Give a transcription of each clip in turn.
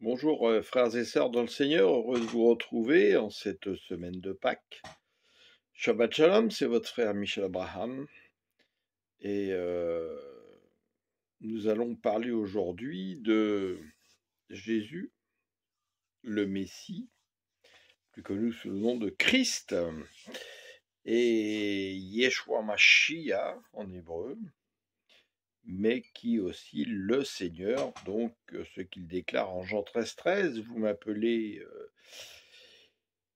Bonjour frères et sœurs dans le Seigneur, heureux de vous retrouver en cette semaine de Pâques. Shabbat Shalom, c'est votre frère Michel Abraham et nous allons parler aujourd'hui de Jésus, le Messie, plus connu sous le nom de Christ, et Yeshua Mashiach en hébreu, mais qui est aussi le Seigneur, donc ce qu'il déclare en Jean 13, vous m'appelez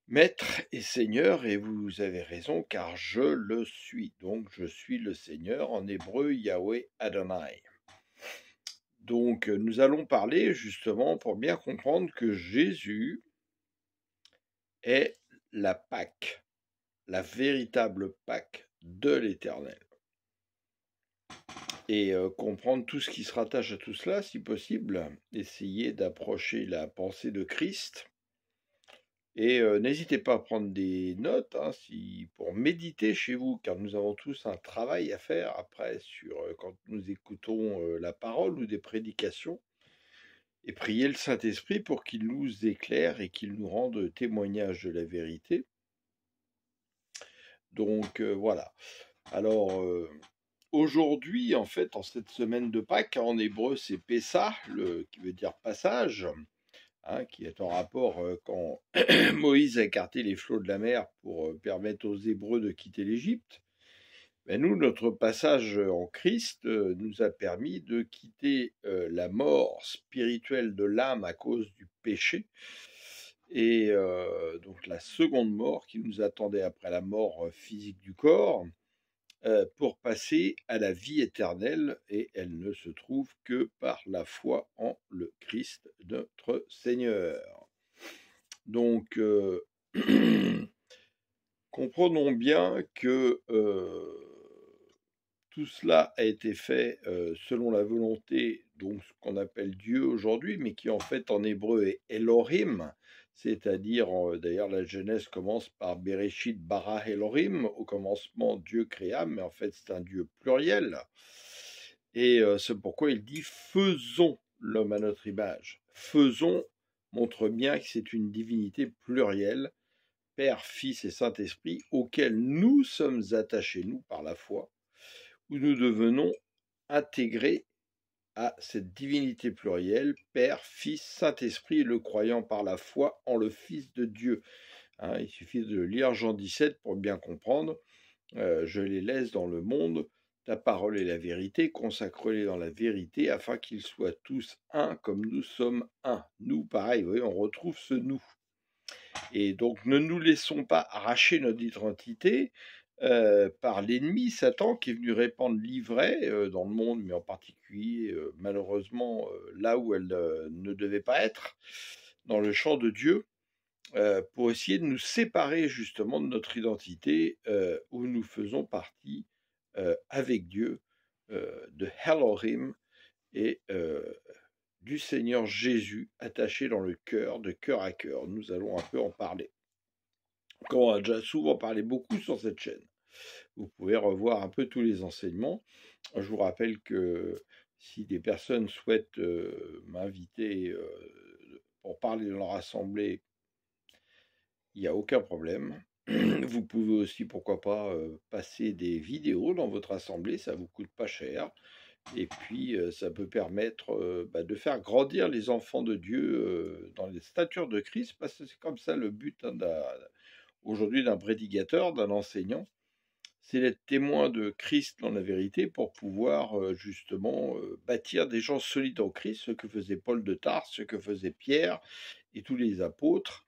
Maître et Seigneur, et vous avez raison, car je le suis. Donc, je suis le Seigneur, en hébreu, Yahweh Adonai. Donc, nous allons parler, justement, pour bien comprendre que Jésus est la Pâque, la véritable Pâque de l'Éternel. Et comprendre tout ce qui se rattache à tout cela, si possible, essayer d'approcher la pensée de Christ. Et n'hésitez pas à prendre des notes pour méditer chez vous, car nous avons tous un travail à faire après quand nous écoutons la parole ou des prédications, et prier le Saint-Esprit pour qu'il nous éclaire et qu'il nous rende témoignage de la vérité. Donc voilà. Alors aujourd'hui, en fait, en cette semaine de Pâques, en hébreu c'est Pessah, qui veut dire passage, qui est en rapport quand Moïse a écarté les flots de la mer pour permettre aux Hébreux de quitter l'Égypte. Mais nous, notre passage en Christ nous a permis de quitter la mort spirituelle de l'âme à cause du péché, et donc la seconde mort qui nous attendait après la mort physique du corps, pour passer à la vie éternelle, et elle ne se trouve que par la foi en le Christ, notre Seigneur. Donc, comprenons bien que tout cela a été fait selon la volonté, donc ce qu'on appelle Dieu aujourd'hui, mais qui en fait en hébreu est Elohim, c'est-à-dire, d'ailleurs la Genèse commence par Bereshit bara Elohim, au commencement Dieu créa, mais en fait c'est un Dieu pluriel, et c'est pourquoi il dit « faisons l'homme à notre image ». Faisons montre bien que c'est une divinité plurielle, Père, Fils et Saint-Esprit, auquel nous sommes attachés, nous, par la foi, où nous devenons intégrés à cette divinité plurielle, Père, Fils, Saint-Esprit, le croyant par la foi en le Fils de Dieu. Il suffit de lire Jean 17 pour bien comprendre. Je les laisse dans le monde, ta parole est la vérité, consacre-les dans la vérité, afin qu'ils soient tous un comme nous sommes un. Nous, pareil, vous voyez, on retrouve ce nous. Et donc, ne nous laissons pas arracher notre identité par l'ennemi, Satan, qui est venu répandre l'ivraie dans le monde, mais en particulier, malheureusement, là où elle ne devait pas être, dans le champ de Dieu, pour essayer de nous séparer justement de notre identité, où nous faisons partie avec Dieu, de Elohim, et du Seigneur Jésus, attaché dans le cœur, de cœur à cœur. Nous allons un peu en parler. Comme on a déjà souvent parlé beaucoup sur cette chaîne. Vous pouvez revoir un peu tous les enseignements. Je vous rappelle que si des personnes souhaitent m'inviter pour parler dans leur assemblée, il n'y a aucun problème. Vous pouvez aussi, pourquoi pas, passer des vidéos dans votre assemblée, ça ne vous coûte pas cher. Et puis, ça peut permettre de faire grandir les enfants de Dieu dans les statures de Christ, parce que c'est comme ça le but aujourd'hui d'un prédicateur, d'un enseignant, c'est d'être témoin de Christ dans la vérité pour pouvoir justement bâtir des gens solides en Christ, ce que faisait Paul de Tarse, ce que faisait Pierre et tous les apôtres,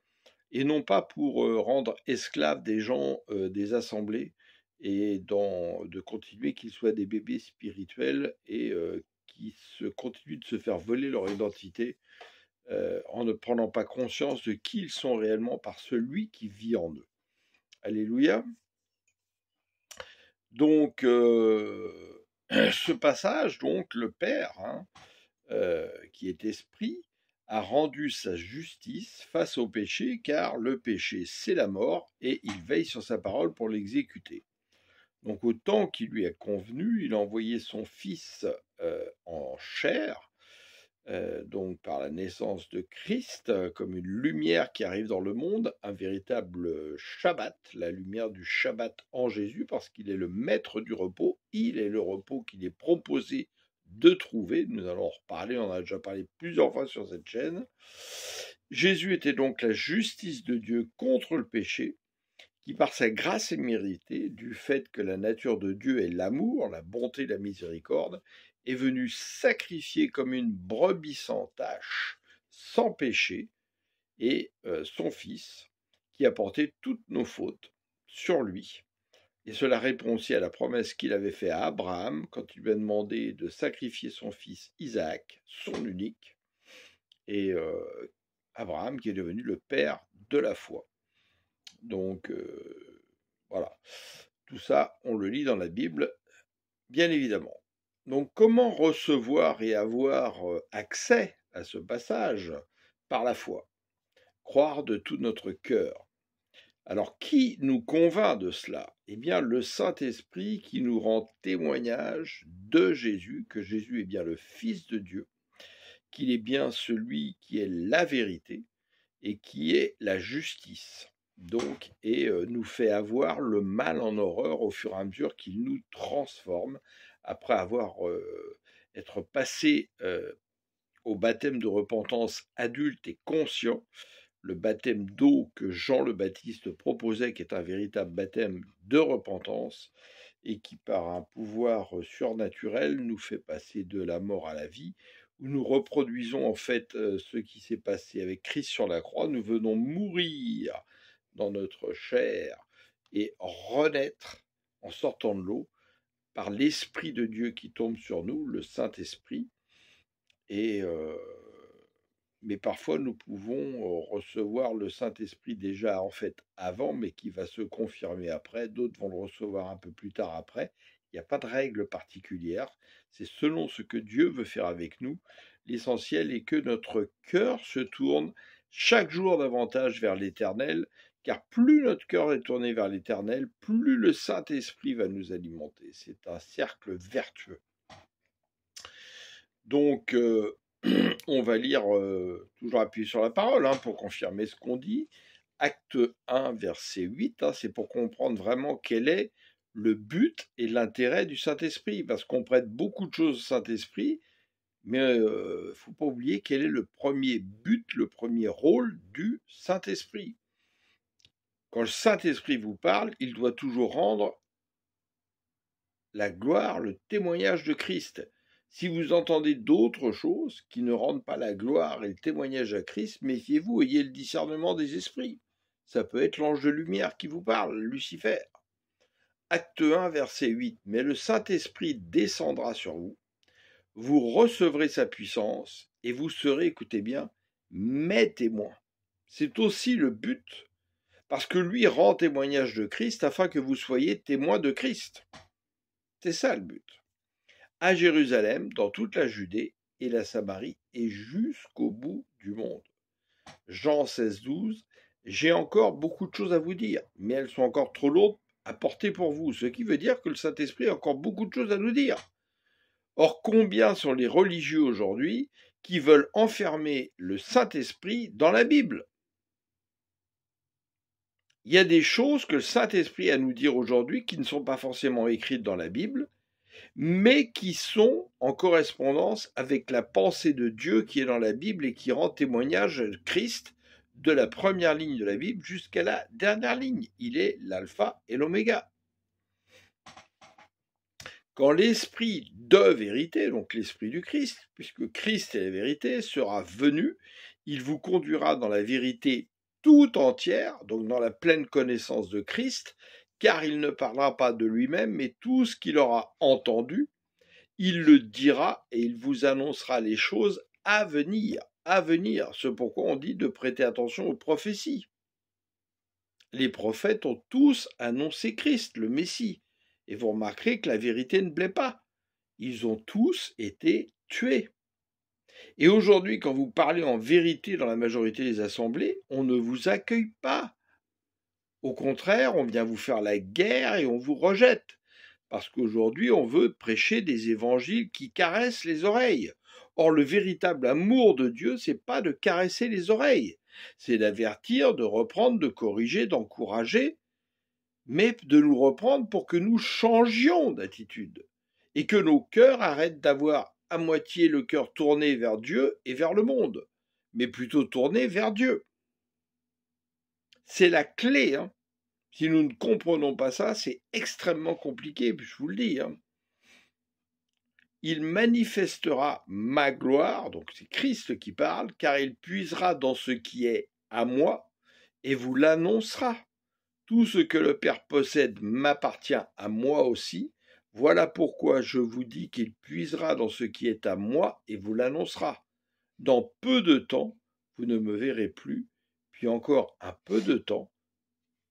et non pas pour rendre esclaves des gens des assemblées, et de continuer qu'ils soient des bébés spirituels et qui continuent de se faire voler leur identité en ne prenant pas conscience de qui ils sont réellement par celui qui vit en eux. Alléluia. Donc, ce passage, donc, le Père, qui est esprit, a rendu sa justice face au péché, car le péché, c'est la mort, et il veille sur sa parole pour l'exécuter. Donc, au temps qui lui a convenu, il a envoyé son Fils en chair, donc par la naissance de Christ, comme une lumière qui arrive dans le monde, un véritable Shabbat, la lumière du Shabbat en Jésus, parce qu'il est le maître du repos, il est le repos qu'il est proposé de trouver. Nous allons en reparler, on a déjà parlé plusieurs fois sur cette chaîne. Jésus était donc la justice de Dieu contre le péché, qui par sa grâce est méritée, du fait que la nature de Dieu est l'amour, la bonté, la miséricorde, est venu sacrifier comme une brebis sans tache, sans péché, et son Fils, qui a porté toutes nos fautes sur lui. Et cela répond aussi à la promesse qu'il avait faite à Abraham quand il lui a demandé de sacrifier son fils Isaac, son unique, et Abraham qui est devenu le père de la foi. Donc voilà, tout ça on le lit dans la Bible, bien évidemment. Donc comment recevoir et avoir accès à ce passage? Par la foi. Croire de tout notre cœur. Alors qui nous convainc de cela? Eh bien le Saint-Esprit qui nous rend témoignage de Jésus, que Jésus est bien le Fils de Dieu, qu'il est bien celui qui est la vérité et qui est la justice. Donc, et nous fait avoir le mal en horreur au fur et à mesure qu'il nous transforme, après avoir être passé au baptême de repentance adulte et conscient, le baptême d'eau que Jean le Baptiste proposait, qui est un véritable baptême de repentance, et qui par un pouvoir surnaturel nous fait passer de la mort à la vie, où nous reproduisons en fait ce qui s'est passé avec Christ sur la croix. Nous venons mourir dans notre chair et renaître en sortant de l'eau par l'Esprit de Dieu qui tombe sur nous, le Saint-Esprit. Et mais parfois nous pouvons recevoir le Saint-Esprit déjà en fait avant, mais qui va se confirmer après. D'autres vont le recevoir un peu plus tard après. Il n'y a pas de règle particulière. C'est selon ce que Dieu veut faire avec nous. L'essentiel est que notre cœur se tourne chaque jour davantage vers l'Éternel, car plus notre cœur est tourné vers l'Éternel, plus le Saint-Esprit va nous alimenter. C'est un cercle vertueux. Donc, on va lire, toujours appuyer sur la parole pour confirmer ce qu'on dit. Acte 1, verset 8, c'est pour comprendre vraiment quel est le but et l'intérêt du Saint-Esprit, parce qu'on prête beaucoup de choses au Saint-Esprit, mais il ne faut pas oublier quel est le premier but, le premier rôle du Saint-Esprit. Quand le Saint-Esprit vous parle, il doit toujours rendre la gloire, le témoignage de Christ. Si vous entendez d'autres choses qui ne rendent pas la gloire et le témoignage à Christ, méfiez-vous, ayez le discernement des esprits. Ça peut être l'ange de lumière qui vous parle, Lucifer. Acte 1, verset 8. Mais le Saint-Esprit descendra sur vous, vous recevrez sa puissance et vous serez, écoutez bien, mes témoins. C'est aussi le but, parce que lui rend témoignage de Christ afin que vous soyez témoins de Christ. C'est ça le but. À Jérusalem, dans toute la Judée et la Samarie, et jusqu'au bout du monde. Jean 16, 12. J'ai encore beaucoup de choses à vous dire, mais elles sont encore trop lourdes à porter pour vous, ce qui veut dire que le Saint-Esprit a encore beaucoup de choses à nous dire. Or, combien sont les religieux aujourd'hui qui veulent enfermer le Saint-Esprit dans la Bible? Il y a des choses que le Saint-Esprit a à nous dire aujourd'hui qui ne sont pas forcément écrites dans la Bible, mais qui sont en correspondance avec la pensée de Dieu qui est dans la Bible et qui rend témoignage de Christ de la première ligne de la Bible jusqu'à la dernière ligne. Il est l'alpha et l'oméga. Quand l'esprit de vérité, donc l'esprit du Christ, puisque Christ est la vérité, sera venu, il vous conduira dans la vérité tout entière, donc dans la pleine connaissance de Christ, car il ne parlera pas de lui-même, mais tout ce qu'il aura entendu, il le dira et il vous annoncera les choses à venir. À venir, c'est pourquoi on dit de prêter attention aux prophéties. Les prophètes ont tous annoncé Christ, le Messie, et vous remarquerez que la vérité ne plaît pas. Ils ont tous été tués. Et aujourd'hui, quand vous parlez en vérité dans la majorité des assemblées, on ne vous accueille pas. Au contraire, on vient vous faire la guerre et on vous rejette. Parce qu'aujourd'hui, on veut prêcher des évangiles qui caressent les oreilles. Or, le véritable amour de Dieu, c'est pas de caresser les oreilles, c'est d'avertir, de reprendre, de corriger, d'encourager, mais de nous reprendre pour que nous changions d'attitude et que nos cœurs arrêtent d'avoir à moitié le cœur tourné vers Dieu et vers le monde, mais plutôt tourné vers Dieu. C'est la clé, hein. Si nous ne comprenons pas ça, c'est extrêmement compliqué, je vous le dis. Hein. Il manifestera ma gloire, donc c'est Christ qui parle, car il puisera dans ce qui est à moi et vous l'annoncera. Tout ce que le Père possède m'appartient à moi aussi. Voilà pourquoi je vous dis qu'il puisera dans ce qui est à moi et vous l'annoncera. Dans peu de temps, vous ne me verrez plus, puis encore un peu de temps,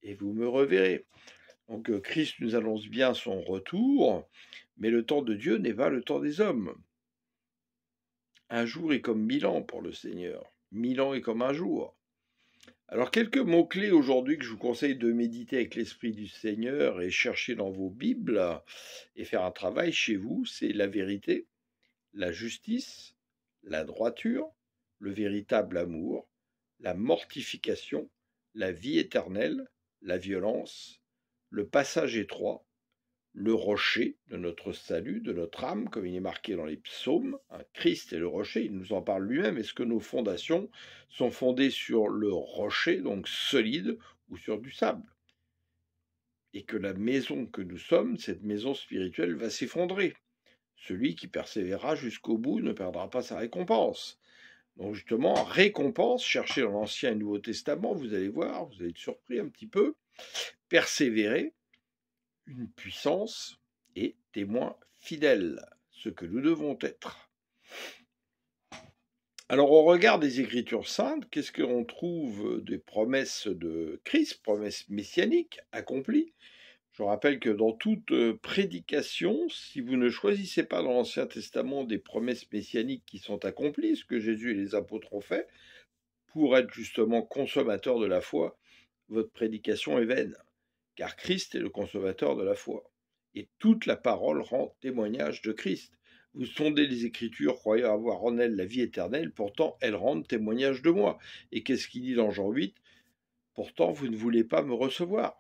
et vous me reverrez. Donc Christ nous annonce bien son retour, mais le temps de Dieu n'est pas le temps des hommes. Un jour est comme 1000 ans pour le Seigneur. 1000 ans est comme un jour. Alors quelques mots-clés aujourd'hui que je vous conseille de méditer avec l'Esprit du Seigneur et chercher dans vos Bibles et faire un travail chez vous, c'est la vérité, la justice, la droiture, le véritable amour, la mortification, la vie éternelle, la violence, le passage étroit, le rocher de notre salut, de notre âme, comme il est marqué dans les psaumes. Christ est le rocher, il nous en parle lui-même. Est-ce que nos fondations sont fondées sur le rocher, donc solide, ou sur du sable? Et que la maison que nous sommes, cette maison spirituelle, va s'effondrer. Celui qui persévérera jusqu'au bout ne perdra pas sa récompense. Donc justement, récompense, cherchez dans l'Ancien et le Nouveau Testament, vous allez voir, vous allez être surpris un petit peu. Persévérer, une puissance et témoin fidèle, ce que nous devons être. Alors au regard des Écritures saintes, qu'est-ce qu'on trouve des promesses de Christ, promesses messianiques accomplies? Je rappelle que dans toute prédication, si vous ne choisissez pas dans l'Ancien Testament des promesses messianiques qui sont accomplies, ce que Jésus et les apôtres ont fait, pour être justement consommateur de la foi, votre prédication est vaine, car Christ est le consommateur de la foi. Et toute la parole rend témoignage de Christ. Vous sondez les Écritures, croyant avoir en elles la vie éternelle, pourtant elles rendent témoignage de moi. Et qu'est-ce qu'il dit dans Jean 8? Pourtant vous ne voulez pas me recevoir.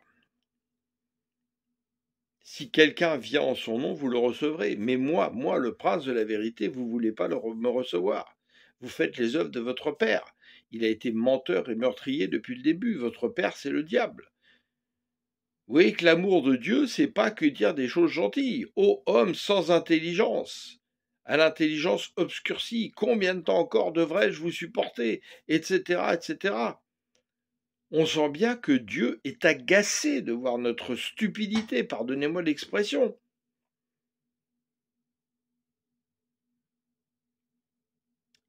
Si quelqu'un vient en son nom, vous le recevrez. Mais moi, le prince de la vérité, vous ne voulez pas me recevoir. Vous faites les œuvres de votre père. Il a été menteur et meurtrier depuis le début. Votre père, c'est le diable. Vous voyez que l'amour de Dieu, c'est pas que dire des choses gentilles. Ô homme sans intelligence, à l'intelligence obscurcie, combien de temps encore devrais-je vous supporter, etc., etc. On sent bien que Dieu est agacé de voir notre stupidité, pardonnez-moi l'expression.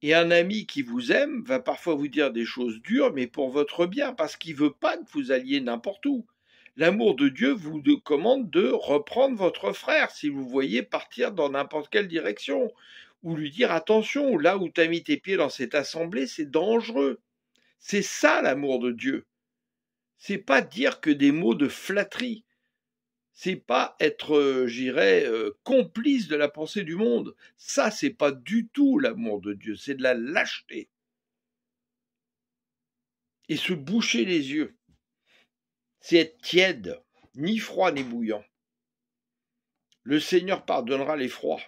Et un ami qui vous aime va parfois vous dire des choses dures, mais pour votre bien, parce qu'il ne veut pas que vous alliez n'importe où. L'amour de Dieu vous commande de reprendre votre frère si vous voyez partir dans n'importe quelle direction, ou lui dire attention, là où tu as mis tes pieds dans cette assemblée, c'est dangereux. C'est ça l'amour de Dieu. C'est pas dire que des mots de flatterie. C'est pas être, j'irais, complice de la pensée du monde. Ça, c'est pas du tout l'amour de Dieu, c'est de la lâcheté. Et se boucher les yeux, c'est être tiède, ni froid ni bouillant. Le Seigneur pardonnera les froids.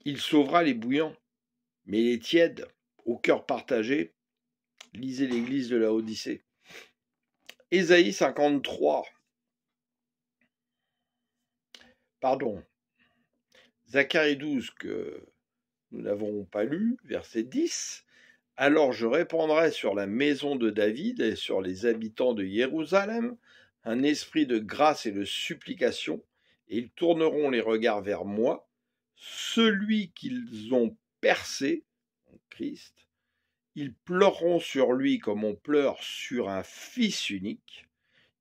Il sauvera les bouillants, mais les tièdes, au cœur partagé, lisez l'église de la Odyssée. Ésaïe 53. Pardon. Zacharie 12 que nous n'avons pas lu, verset 10. Alors je répandrai sur la maison de David et sur les habitants de Jérusalem un esprit de grâce et de supplication, et ils tourneront les regards vers moi, celui qu'ils ont percé, Christ. Ils pleureront sur lui comme on pleure sur un fils unique.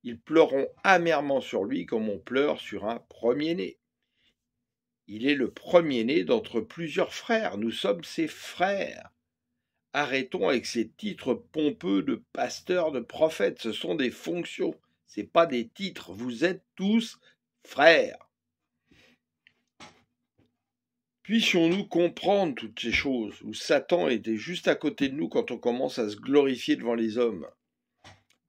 Ils pleureront amèrement sur lui comme on pleure sur un premier-né. Il est le premier-né d'entre plusieurs frères. Nous sommes ses frères. Arrêtons avec ces titres pompeux de pasteur, de prophète. Ce sont des fonctions. Ce n'est pas des titres, vous êtes tous frères. Puissions-nous comprendre toutes ces choses, où Satan était juste à côté de nous quand on commence à se glorifier devant les hommes.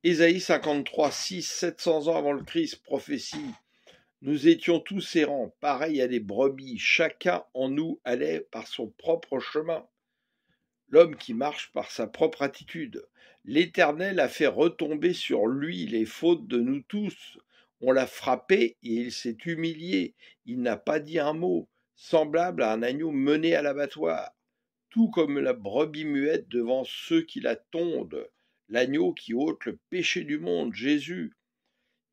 Ésaïe 53, 6, 700 ans avant le Christ, prophétie. Nous étions tous errants, pareils à des brebis, chacun en nous allait par son propre chemin. L'homme qui marche par sa propre attitude. L'Éternel a fait retomber sur lui les fautes de nous tous. On l'a frappé et il s'est humilié. Il n'a pas dit un mot, semblable à un agneau mené à l'abattoir, tout comme la brebis muette devant ceux qui la tondent, l'agneau qui ôte le péché du monde, Jésus.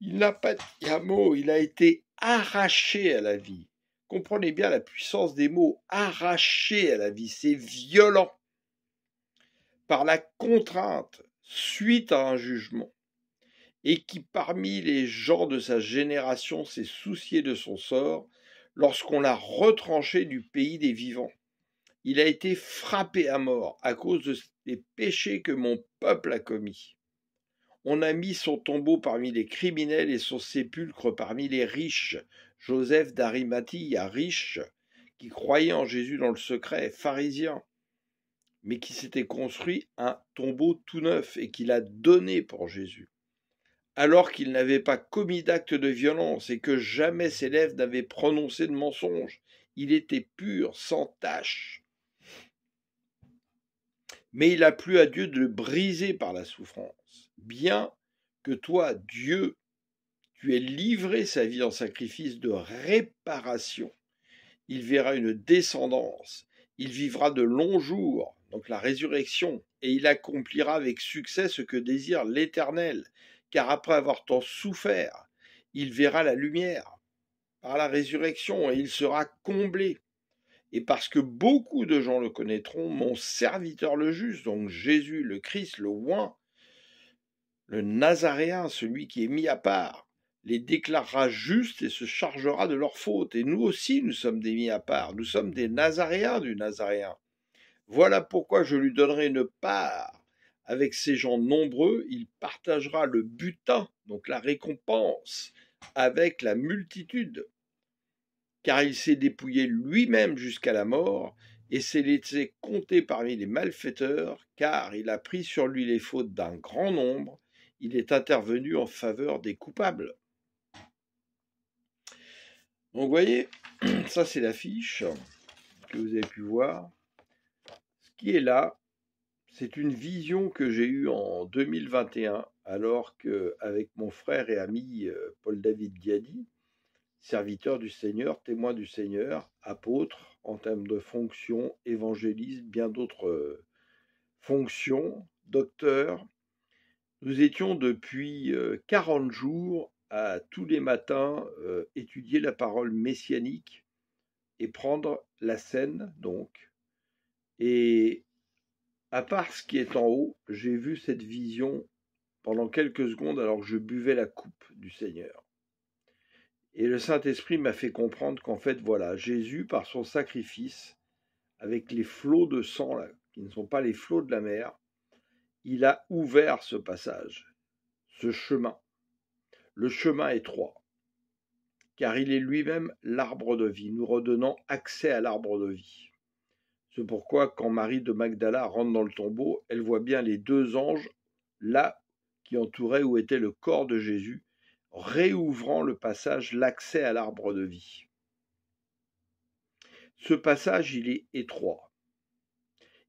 Il n'a pas dit un mot, il a été arraché à la vie. Comprenez bien la puissance des mots, arraché à la vie, c'est violent. Par la contrainte, suite à un jugement, et qui parmi les gens de sa génération s'est soucié de son sort, lorsqu'on l'a retranché du pays des vivants. Il a été frappé à mort à cause des péchés que mon peuple a commis. On a mis son tombeau parmi les criminels et son sépulcre parmi les riches. Joseph d'Arimathie, riche, qui croyait en Jésus dans le secret, pharisien, mais qui s'était construit un tombeau tout neuf et qu'il a donné pour Jésus, alors qu'il n'avait pas commis d'acte de violence et que jamais ses lèvres n'avaient prononcé de mensonge. Il était pur, sans tache. Mais il a plu à Dieu de le briser par la souffrance. Bien que toi, Dieu, tu aies livré sa vie en sacrifice de réparation, il verra une descendance, il vivra de longs jours, donc la résurrection, et il accomplira avec succès ce que désire l'Éternel, car après avoir tant souffert, il verra la lumière par la résurrection et il sera comblé. Et parce que beaucoup de gens le connaîtront, mon serviteur le juste, donc Jésus, le Christ, le oint, le Nazaréen, celui qui est mis à part, les déclarera justes et se chargera de leurs fautes. Et nous aussi, nous sommes des mis à part. Nous sommes des Nazaréens du Nazaréen. Voilà pourquoi je lui donnerai une part. Avec ces gens nombreux, il partagera le butin, donc la récompense, avec la multitude. Car il s'est dépouillé lui-même jusqu'à la mort et s'est laissé compter parmi les malfaiteurs, car il a pris sur lui les fautes d'un grand nombre. Il est intervenu en faveur des coupables. Donc vous voyez, ça c'est l'affiche que vous avez pu voir. Ce qui est là, c'est une vision que j'ai eue en 2021, alors qu'avec mon frère et ami Paul-David Diady, serviteur du Seigneur, témoin du Seigneur, apôtre en termes de fonction, évangéliste, bien d'autres fonctions, docteur, nous étions depuis 40 jours à tous les matins étudier la parole messianique et prendre la scène, donc. Et à part ce qui est en haut, j'ai vu cette vision pendant quelques secondes alors que je buvais la coupe du Seigneur. Et le Saint-Esprit m'a fait comprendre qu'en fait, voilà, Jésus, par son sacrifice, avec les flots de sang, là, qui ne sont pas les flots de la mer, il a ouvert ce passage, ce chemin, le chemin étroit, car il est lui-même l'arbre de vie, nous redonnant accès à l'arbre de vie. C'est pourquoi, quand Marie de Magdala rentre dans le tombeau, elle voit bien les deux anges, là, qui entouraient où était le corps de Jésus, réouvrant le passage, l'accès à l'arbre de vie. Ce passage, il est étroit.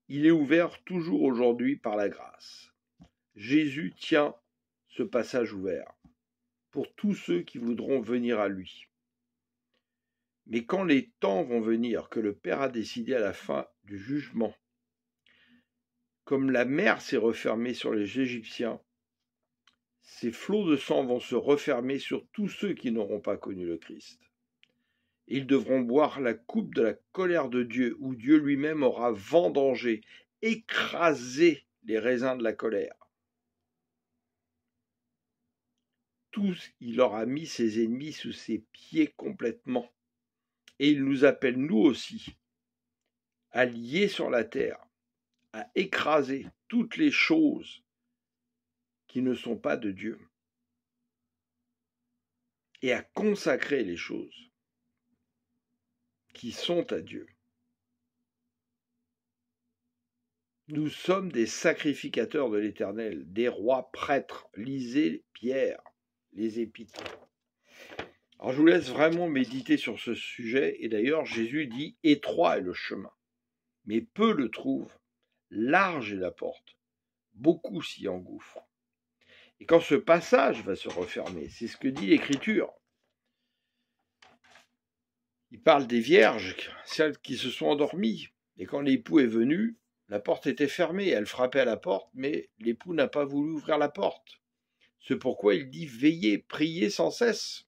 Il est ouvert toujours aujourd'hui par la grâce. Jésus tient ce passage ouvert pour tous ceux qui voudront venir à lui. Mais quand les temps vont venir que le Père a décidé à la fin du jugement, comme la mer s'est refermée sur les Égyptiens, ces flots de sang vont se refermer sur tous ceux qui n'auront pas connu le Christ. Ils devront boire la coupe de la colère de Dieu, où Dieu lui-même aura vendangé, écrasé les raisins de la colère. Tous, il aura mis ses ennemis sous ses pieds complètement. Et il nous appelle, nous aussi, à lier sur la terre, à écraser toutes les choses qui ne sont pas de Dieu. et à consacrer les choses qui sont à Dieu. Nous sommes des sacrificateurs de l'Éternel, des rois prêtres. Lisez Pierre, les Épîtres. Alors je vous laisse vraiment méditer sur ce sujet, et d'ailleurs Jésus dit « étroit est le chemin, mais peu le trouvent, large est la porte, beaucoup s'y engouffrent. » Et quand ce passage va se refermer, c'est ce que dit l'Écriture. Il parle des vierges, celles qui se sont endormies, et quand l'époux est venu, la porte était fermée, elle frappait à la porte, mais l'époux n'a pas voulu ouvrir la porte. C'est pourquoi il dit « veillez, priez sans cesse ».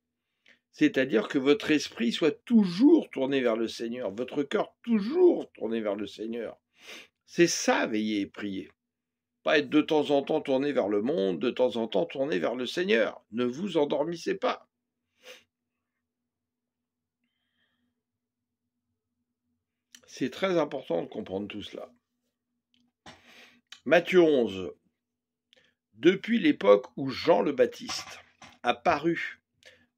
C'est-à-dire que votre esprit soit toujours tourné vers le Seigneur, votre cœur toujours tourné vers le Seigneur. C'est ça, veiller et prier. Pas être de temps en temps tourné vers le monde, de temps en temps tourné vers le Seigneur. Ne vous endormissez pas. C'est très important de comprendre tout cela. Matthieu 11. Depuis l'époque où Jean le Baptiste a paru,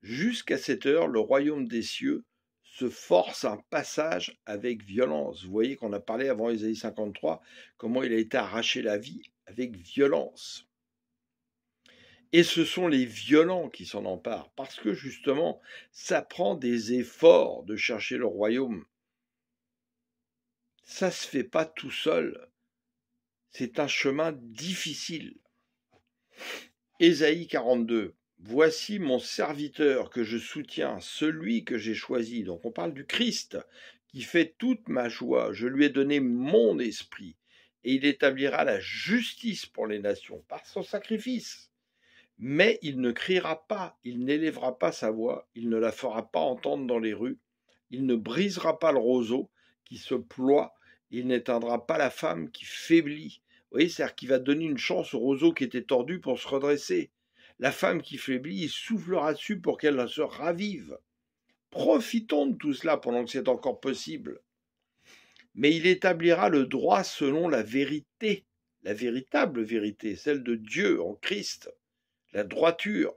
jusqu'à cette heure, le royaume des cieux se force un passage avec violence. Vous voyez qu'on a parlé avant Ésaïe 53, comment il a été arraché la vie avec violence. Et ce sont les violents qui s'en emparent, parce que justement, ça prend des efforts de chercher le royaume. Ça ne se fait pas tout seul. C'est un chemin difficile. Ésaïe 42. Voici mon serviteur que je soutiens, celui que j'ai choisi. Donc on parle du Christ, qui fait toute ma joie. Je lui ai donné mon esprit, et il établira la justice pour les nations par son sacrifice. Mais il ne criera pas, il n'élèvera pas sa voix, il ne la fera pas entendre dans les rues, il ne brisera pas le roseau qui se ploie, il n'éteindra pas la femme qui faiblit. Vous voyez, c'est-à-dire qu'il va donner une chance au roseau qui était tordu pour se redresser. La femme qui faiblit, il soufflera dessus pour qu'elle se ravive. Profitons de tout cela pendant que c'est encore possible. Mais il établira le droit selon la vérité, la véritable vérité, celle de Dieu en Christ, la droiture.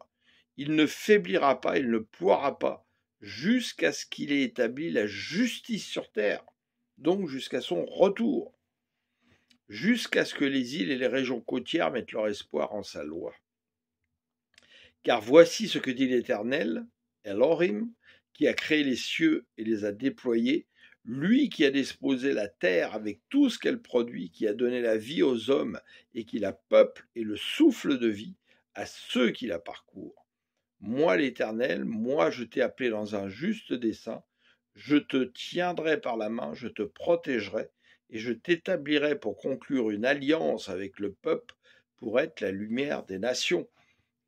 Il ne faiblira pas, il ne ploiera pas, jusqu'à ce qu'il ait établi la justice sur terre, donc jusqu'à son retour, jusqu'à ce que les îles et les régions côtières mettent leur espoir en sa loi. Car voici ce que dit l'Éternel, Elohim, qui a créé les cieux et les a déployés, lui qui a disposé la terre avec tout ce qu'elle produit, qui a donné la vie aux hommes et qui la peuple et le souffle de vie à ceux qui la parcourent. Moi l'Éternel, moi je t'ai appelé dans un juste dessein, je te tiendrai par la main, je te protégerai, et je t'établirai pour conclure une alliance avec le peuple pour être la lumière des nations.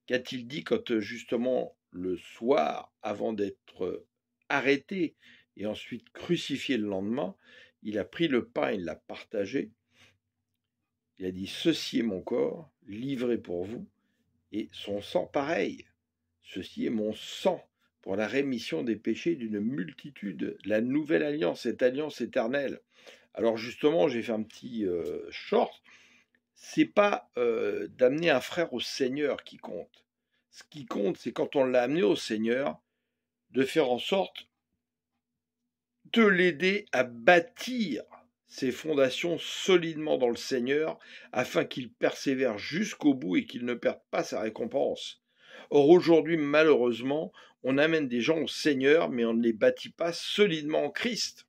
Qu'a-t-il dit quand justement le soir, avant d'être arrêté et ensuite crucifié le lendemain, il a pris le pain, il l'a partagé, il a dit « Ceci est mon corps, livré pour vous, et son sang pareil. Ceci est mon sang pour la rémission des péchés d'une multitude, la nouvelle alliance, cette alliance éternelle. » Alors justement, j'ai fait un petit short. C'est pas d'amener un frère au Seigneur qui compte. Ce qui compte, c'est quand on l'a amené au Seigneur, de faire en sorte de l'aider à bâtir ses fondations solidement dans le Seigneur, afin qu'il persévère jusqu'au bout et qu'il ne perde pas sa récompense. Or aujourd'hui, malheureusement, on amène des gens au Seigneur, mais on ne les bâtit pas solidement en Christ.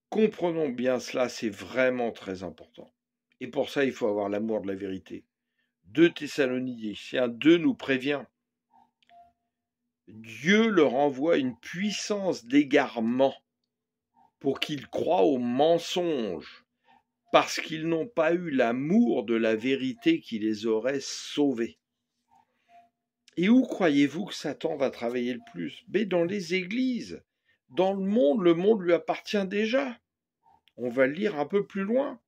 Comprenons bien cela, c'est vraiment très important. Et pour ça, il faut avoir l'amour de la vérité. 2 Thessaloniciens 2 nous prévient. Dieu leur envoie une puissance d'égarement pour qu'ils croient aux mensonges, parce qu'ils n'ont pas eu l'amour de la vérité qui les aurait sauvés. Et où croyez-vous que Satan va travailler le plus? Mais dans les églises. Dans le monde lui appartient déjà. On va le lire un peu plus loin.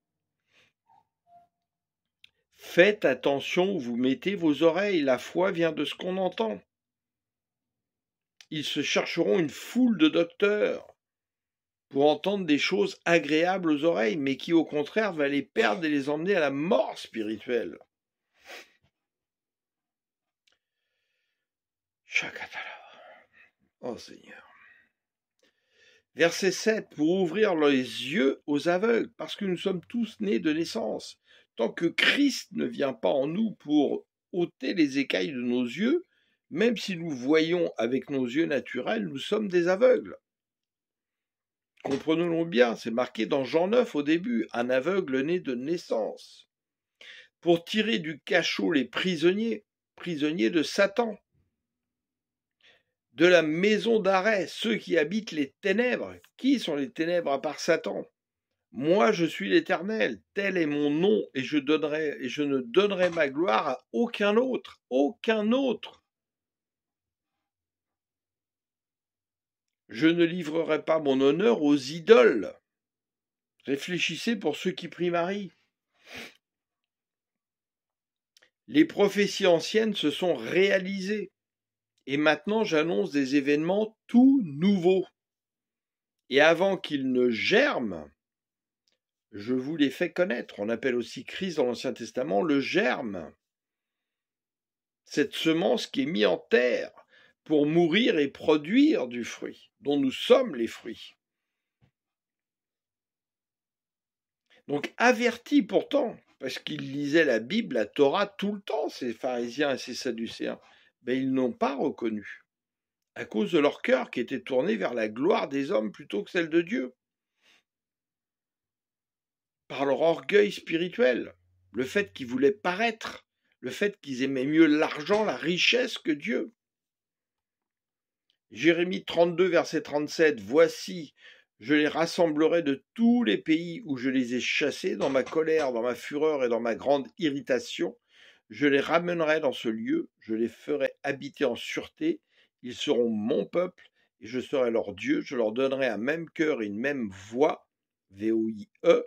Faites attention où vous mettez vos oreilles, la foi vient de ce qu'on entend. Ils se chercheront une foule de docteurs pour entendre des choses agréables aux oreilles, mais qui au contraire va les perdre et les emmener à la mort spirituelle. Shakatala. Oh Seigneur. Verset 7, pour ouvrir les yeux aux aveugles, parce que nous sommes tous nés de naissance. Tant que Christ ne vient pas en nous pour ôter les écailles de nos yeux, même si nous voyons avec nos yeux naturels, nous sommes des aveugles. Comprenons-le bien, c'est marqué dans Jean 9 au début, un aveugle né de naissance. Pour tirer du cachot les prisonniers de Satan, de la maison d'arrêt, ceux qui habitent les ténèbres. Qui sont les ténèbres à part Satan? Moi, je suis l'Éternel, tel est mon nom, et je ne donnerai ma gloire à aucun autre, aucun autre. Je ne livrerai pas mon honneur aux idoles. Réfléchissez pour ceux qui prient Marie. Les prophéties anciennes se sont réalisées. Et maintenant, j'annonce des événements tout nouveaux. Et avant qu'ils ne germent, je vous les fais connaître. On appelle aussi Christ dans l'Ancien Testament le germe. Cette semence qui est mise en terre pour mourir et produire du fruit, dont nous sommes les fruits. Donc avertis pourtant, parce qu'ils lisaient la Bible, la Torah tout le temps, ces pharisiens et ces sadducéens, mais ils n'ont pas reconnu, à cause de leur cœur qui était tourné vers la gloire des hommes plutôt que celle de Dieu. Par leur orgueil spirituel, le fait qu'ils voulaient paraître, le fait qu'ils aimaient mieux l'argent, la richesse que Dieu. Jérémie 32, verset 37, « Voici, je les rassemblerai de tous les pays où je les ai chassés, dans ma colère, dans ma fureur et dans ma grande irritation. Je les ramènerai dans ce lieu, je les ferai habiter en sûreté, ils seront mon peuple, et je serai leur Dieu, je leur donnerai un même cœur et une même voix, V-O-I-E,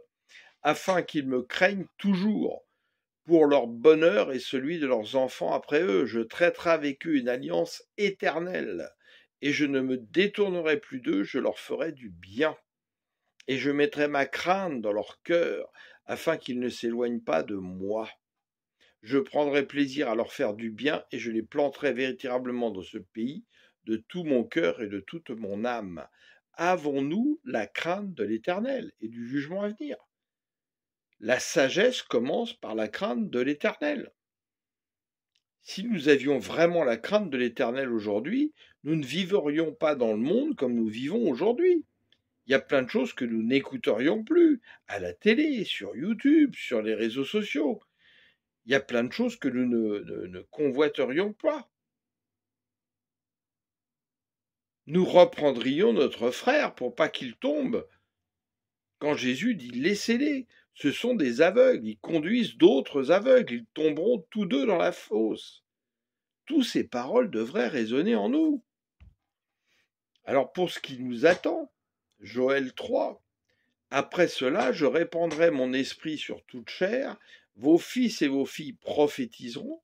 afin qu'ils me craignent toujours, pour leur bonheur et celui de leurs enfants après eux. Je traiterai avec eux une alliance éternelle, et je ne me détournerai plus d'eux, je leur ferai du bien. Et je mettrai ma crainte dans leur cœur, afin qu'ils ne s'éloignent pas de moi. Je prendrai plaisir à leur faire du bien, et je les planterai véritablement dans ce pays, de tout mon cœur et de toute mon âme. Avons-nous la crainte de l'Éternel et du jugement à venir? La sagesse commence par la crainte de l'Éternel. Si nous avions vraiment la crainte de l'Éternel aujourd'hui, nous ne vivrions pas dans le monde comme nous vivons aujourd'hui. Il y a plein de choses que nous n'écouterions plus, à la télé, sur YouTube, sur les réseaux sociaux. Il y a plein de choses que nous ne convoiterions pas. Nous reprendrions notre frère pour pas qu'il tombe. Quand Jésus dit « laissez-les », ce sont des aveugles, ils conduisent d'autres aveugles, ils tomberont tous deux dans la fosse. Toutes ces paroles devraient résonner en nous. Alors pour ce qui nous attend, Joël 3, « Après cela, je répandrai mon esprit sur toute chair, vos fils et vos filles prophétiseront,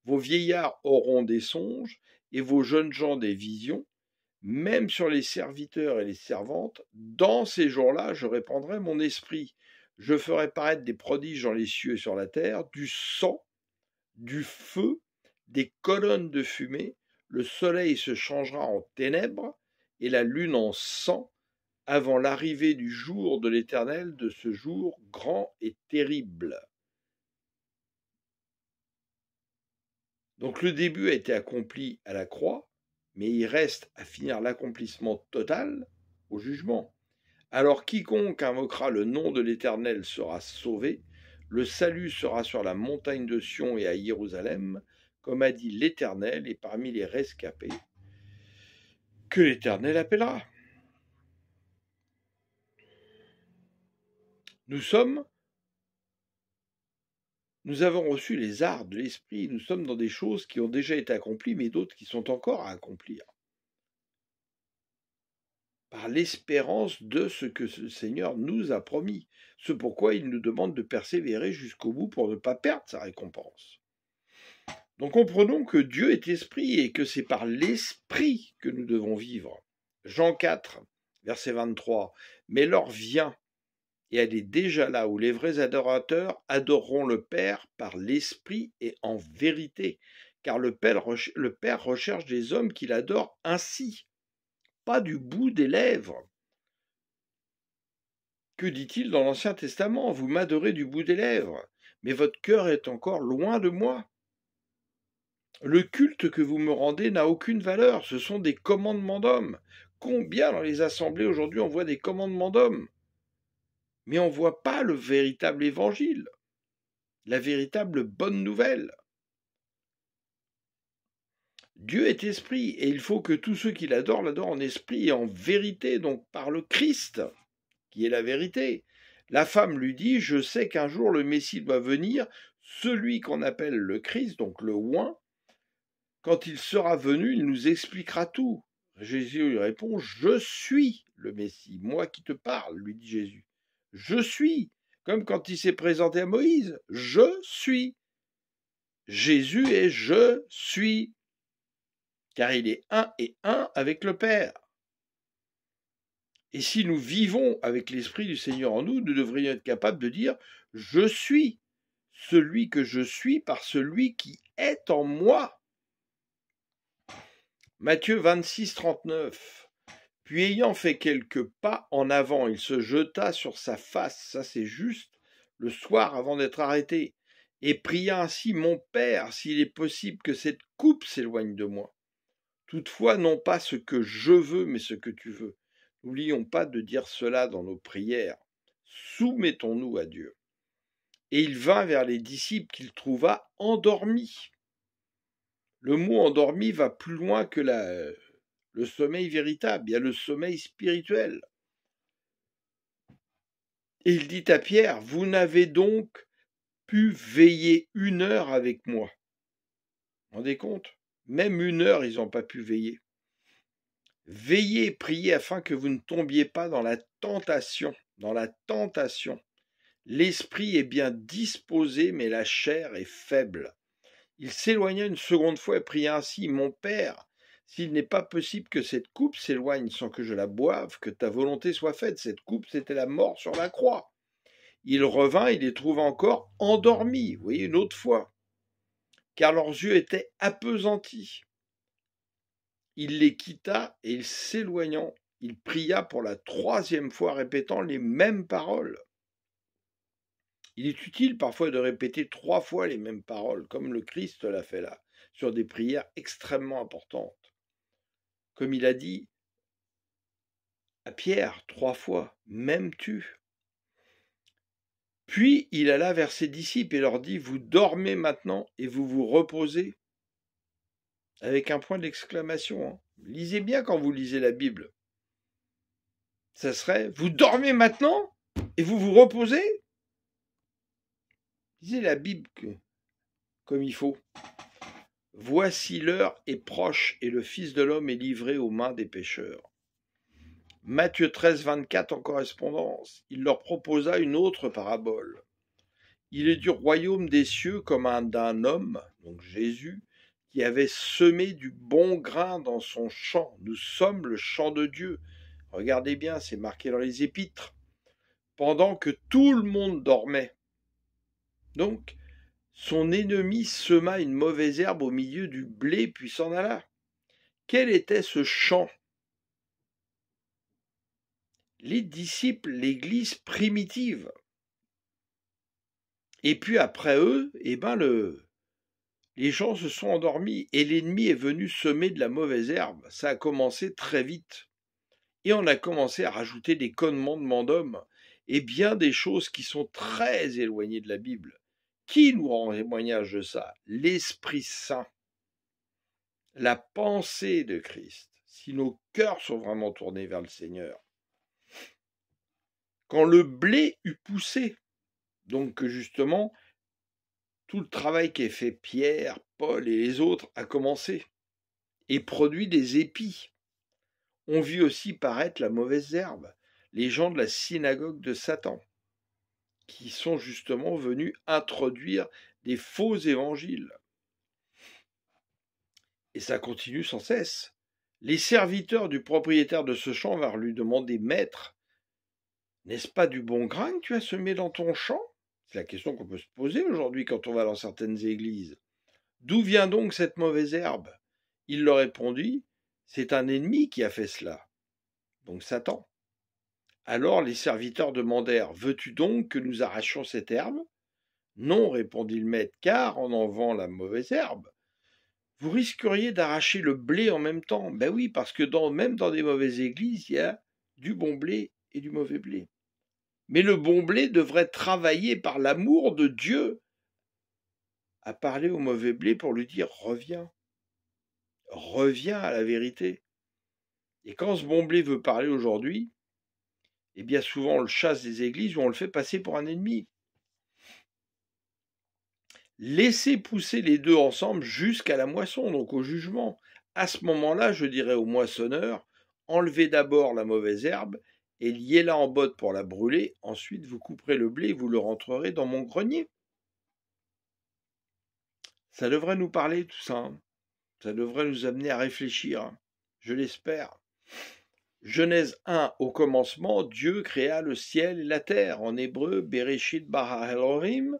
vos vieillards auront des songes, et vos jeunes gens des visions, même sur les serviteurs et les servantes, dans ces jours-là, je répandrai mon esprit. Je ferai paraître des prodiges dans les cieux et sur la terre, du sang, du feu, des colonnes de fumée, le soleil se changera en ténèbres et la lune en sang, avant l'arrivée du jour de l'Éternel, de ce jour grand et terrible. » Donc le début a été accompli à la croix, mais il reste à finir l'accomplissement total au jugement. Alors quiconque invoquera le nom de l'Éternel sera sauvé, le salut sera sur la montagne de Sion et à Jérusalem, comme a dit l'Éternel, et parmi les rescapés, que l'Éternel appellera. Nous avons reçu les arts de l'esprit, nous sommes dans des choses qui ont déjà été accomplies, mais d'autres qui sont encore à accomplir. Par l'espérance de ce que ce Seigneur nous a promis. C'est pourquoi il nous demande de persévérer jusqu'au bout pour ne pas perdre sa récompense. Donc comprenons que Dieu est esprit et que c'est par l'esprit que nous devons vivre. Jean 4, verset 23. « Mais l'heure vient, et elle est déjà là, où les vrais adorateurs adoreront le Père par l'esprit et en vérité, car le Père recherche des hommes qui l'adorent ainsi, pas du bout des lèvres. Que dit-il dans l'Ancien Testament? Vous m'adorez du bout des lèvres, mais votre cœur est encore loin de moi. Le culte que vous me rendez n'a aucune valeur, ce sont des commandements d'hommes. Combien dans les assemblées aujourd'hui on voit des commandements d'hommes? Mais on ne voit pas le véritable évangile, la véritable bonne nouvelle. Dieu est esprit, et il faut que tous ceux qui l'adorent en esprit et en vérité, donc par le Christ, qui est la vérité. La femme lui dit, je sais qu'un jour le Messie doit venir, celui qu'on appelle le Christ, donc le oint. Quand il sera venu, il nous expliquera tout. Jésus lui répond, je suis le Messie, moi qui te parle, lui dit Jésus. Je suis, comme quand il s'est présenté à Moïse, je suis. Jésus est je suis, car il est un et un avec le Père. Et si nous vivons avec l'Esprit du Seigneur en nous, nous devrions être capables de dire « Je suis celui que je suis par celui qui est en moi ». Matthieu 26, 39. Puis ayant fait quelques pas en avant, il se jeta sur sa face, ça c'est juste, le soir avant d'être arrêté, et pria ainsi « Mon Père, s'il est possible que cette coupe s'éloigne de moi. Toutefois, non pas ce que je veux, mais ce que tu veux. » N'oublions pas de dire cela dans nos prières. Soumettons-nous à Dieu. Et il vint vers les disciples qu'il trouva endormis. Le mot endormi va plus loin que le sommeil véritable. Il y a le sommeil spirituel. Et il dit à Pierre, vous n'avez donc pu veiller 1 heure avec moi. Vous vous rendez compte? Même 1 heure, ils n'ont pas pu veiller. Veillez et priez afin que vous ne tombiez pas dans la tentation. Dans la tentation. L'esprit est bien disposé, mais la chair est faible. Il s'éloigna une seconde fois et pria ainsi, mon Père, s'il n'est pas possible que cette coupe s'éloigne sans que je la boive, que ta volonté soit faite. Cette coupe, c'était la mort sur la croix. Il revint, il les trouva encore endormis, vous voyez, une autre fois, car leurs yeux étaient appesantis. Il les quitta et il s'éloignant, il pria pour la 3e fois, répétant les mêmes paroles. Il est utile parfois de répéter 3 fois les mêmes paroles, comme le Christ l'a fait là, sur des prières extrêmement importantes. Comme il a dit à Pierre 3 fois, m'aimes-tu? Puis il alla vers ses disciples et leur dit, vous dormez maintenant et vous vous reposez? Avec un point d'exclamation. Hein. Lisez bien quand vous lisez la Bible. Ça serait, vous dormez maintenant et vous vous reposez? Lisez la Bible comme il faut. Voici l'heure est proche et le Fils de l'homme est livré aux mains des pécheurs. Matthieu 13, 24 en correspondance, il leur proposa une autre parabole. Il est du royaume des cieux comme d'un homme, donc Jésus, qui avait semé du bon grain dans son champ. Nous sommes le champ de Dieu. Regardez bien, c'est marqué dans les épîtres. Pendant que tout le monde dormait. Donc, son ennemi sema une mauvaise herbe au milieu du blé puis s'en alla. Quel était ce champ? Les disciples, l'Église primitive. Et puis après eux, les gens se sont endormis et l'ennemi est venu semer de la mauvaise herbe. Ça a commencé très vite. Et on a commencé à rajouter des commandements d'hommes et bien des choses qui sont très éloignées de la Bible. Qui nous rend témoignage de ça? L'Esprit Saint. La pensée de Christ. Si nos cœurs sont vraiment tournés vers le Seigneur. Quand le blé eut poussé, donc que justement, tout le travail qu'ait fait Pierre, Paul et les autres a commencé et produit des épis. On vit aussi paraître la mauvaise herbe, les gens de la synagogue de Satan, qui sont justement venus introduire des faux évangiles. Et ça continue sans cesse. Les serviteurs du propriétaire de ce champ vinrent lui demander, Maître, n'est-ce pas du bon grain que tu as semé dans ton champ? C'est la question qu'on peut se poser aujourd'hui quand on va dans certaines églises. D'où vient donc cette mauvaise herbe? Il leur répondit, c'est un ennemi qui a fait cela, donc Satan. Alors les serviteurs demandèrent, veux-tu donc que nous arrachions cette herbe? Non, répondit le maître, car en enlevant la mauvaise herbe, vous risqueriez d'arracher le blé en même temps. Ben oui, parce que même dans des mauvaises églises, il y a du bon blé et du mauvais blé. Mais le bon blé devrait travailler par l'amour de Dieu à parler au mauvais blé pour lui dire reviens à la vérité. Et quand ce bon blé veut parler aujourd'hui, eh bien souvent on le chasse des églises ou on le fait passer pour un ennemi. Laissez pousser les deux ensemble jusqu'à la moisson, donc au jugement. À ce moment-là, je dirais au moissonneur, enlevez d'abord la mauvaise herbe et liez-la en botte pour la brûler, ensuite vous couperez le blé et vous le rentrerez dans mon grenier. Ça devrait nous parler tout ça, hein. Ça devrait nous amener à réfléchir, hein. Je l'espère. Genèse 1, au commencement, Dieu créa le ciel et la terre. En hébreu, Bereshit bara Elohim.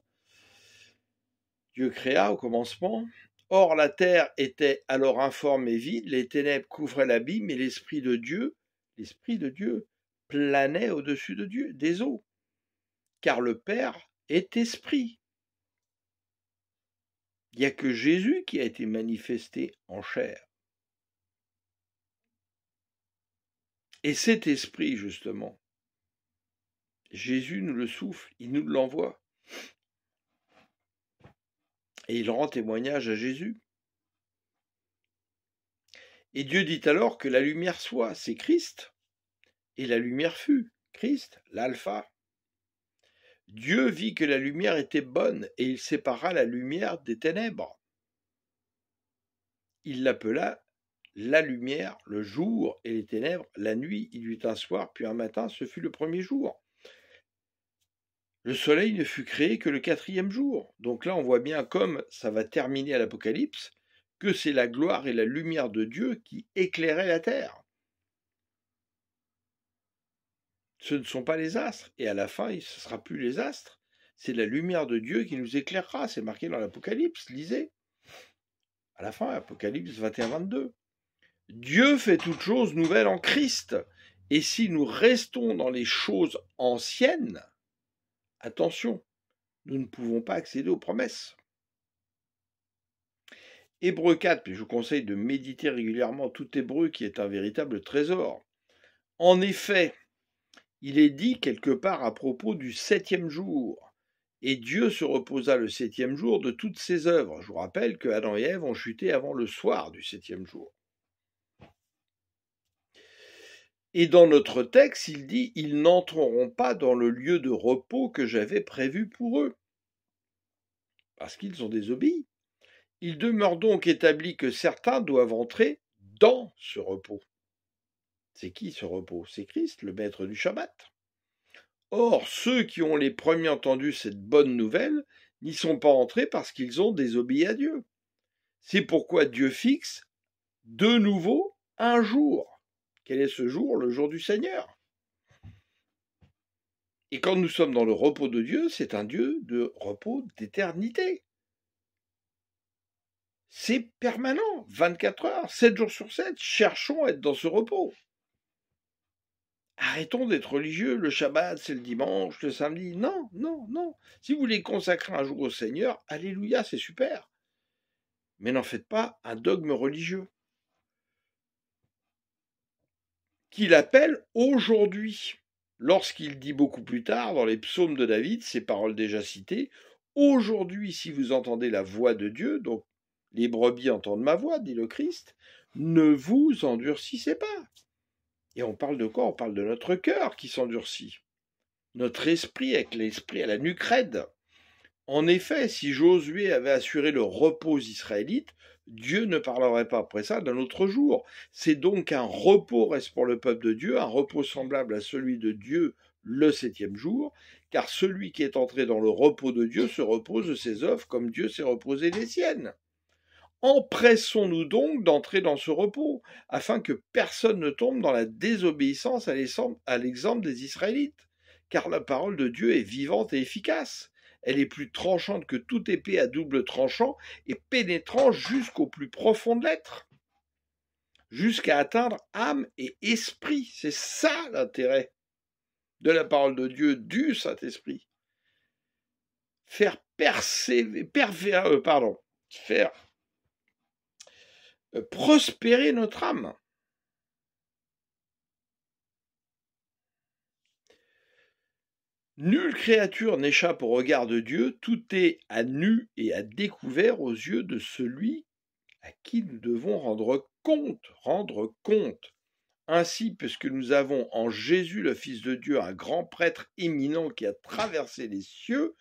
Dieu créa au commencement. Or la terre était alors informe et vide, les ténèbres couvraient l'abîme, et l'Esprit de Dieu, planait au-dessus de Dieu, des eaux. Car le Père est esprit. Il n'y a que Jésus qui a été manifesté en chair. Et cet esprit, justement, Jésus nous le souffle, il nous l'envoie. Et il rend témoignage à Jésus. Et Dieu dit alors que la lumière soit, c'est Christ. Et la lumière fut, Christ, l'alpha. Dieu vit que la lumière était bonne et il sépara la lumière des ténèbres. Il l'appela la lumière le jour et les ténèbres la nuit. Il y eut un soir puis un matin, ce fut le premier jour. Le soleil ne fut créé que le 4e jour. Donc là, on voit bien comme ça va terminer à l'Apocalypse, que c'est la gloire et la lumière de Dieu qui éclairaient la terre. Ce ne sont pas les astres. Et à la fin, ce ne sera plus les astres. C'est la lumière de Dieu qui nous éclairera. C'est marqué dans l'Apocalypse. Lisez. À la fin, Apocalypse 21-22. Dieu fait toutes choses nouvelles en Christ. Et si nous restons dans les choses anciennes, attention, nous ne pouvons pas accéder aux promesses. Hébreux 4, puis je vous conseille de méditer régulièrement tout Hébreu qui est un véritable trésor. En effet, il est dit quelque part à propos du 7e jour. Et Dieu se reposa le 7e jour de toutes ses œuvres. Je vous rappelle que Adam et Ève ont chuté avant le soir du 7e jour. Et dans notre texte, il dit « Ils n'entreront pas dans le lieu de repos que j'avais prévu pour eux. » Parce qu'ils ont désobéi. Il demeure donc établi que certains doivent entrer dans ce repos. C'est qui ce repos? C'est Christ, le maître du Shabbat. Or, ceux qui ont les premiers entendu cette bonne nouvelle n'y sont pas entrés parce qu'ils ont désobéi à Dieu. C'est pourquoi Dieu fixe de nouveau un jour. Quel est ce jour? Le jour du Seigneur. Et quand nous sommes dans le repos de Dieu, c'est un Dieu de repos d'éternité. C'est permanent, 24 heures, 7 jours sur 7, cherchons à être dans ce repos. Arrêtons d'être religieux, le Shabbat c'est le dimanche, le samedi, non. Si vous voulez consacrer un jour au Seigneur, alléluia, c'est super. Mais n'en faites pas un dogme religieux. Qu'il appelle aujourd'hui, lorsqu'il dit beaucoup plus tard, dans les psaumes de David, ces paroles déjà citées, aujourd'hui si vous entendez la voix de Dieu, donc les brebis entendent ma voix, dit le Christ, ne vous endurcissez pas. Et on parle de quoi? On parle de notre cœur qui s'endurcit. Notre esprit avec l'esprit à la nuque raide. En effet, si Josué avait assuré le repos aux Israélites, Dieu ne parlerait pas après ça d'un autre jour. C'est donc un repos reste pour le peuple de Dieu, un repos semblable à celui de Dieu le 7e jour, car celui qui est entré dans le repos de Dieu se repose de ses œuvres comme Dieu s'est reposé des siennes. Empressons-nous donc d'entrer dans ce repos, afin que personne ne tombe dans la désobéissance à l'exemple des Israélites, car la parole de Dieu est vivante et efficace. elle est plus tranchante que toute épée à double tranchant et pénétrant jusqu'au plus profond de l'être, jusqu'à atteindre âme et esprit. C'est ça l'intérêt de la parole de Dieu, du Saint-Esprit. Faire prospérer notre âme. Nulle créature n'échappe au regard de Dieu, tout est à nu et à découvert aux yeux de celui à qui nous devons rendre compte. Ainsi, puisque nous avons en Jésus, le Fils de Dieu, un grand prêtre éminent qui a traversé les cieux,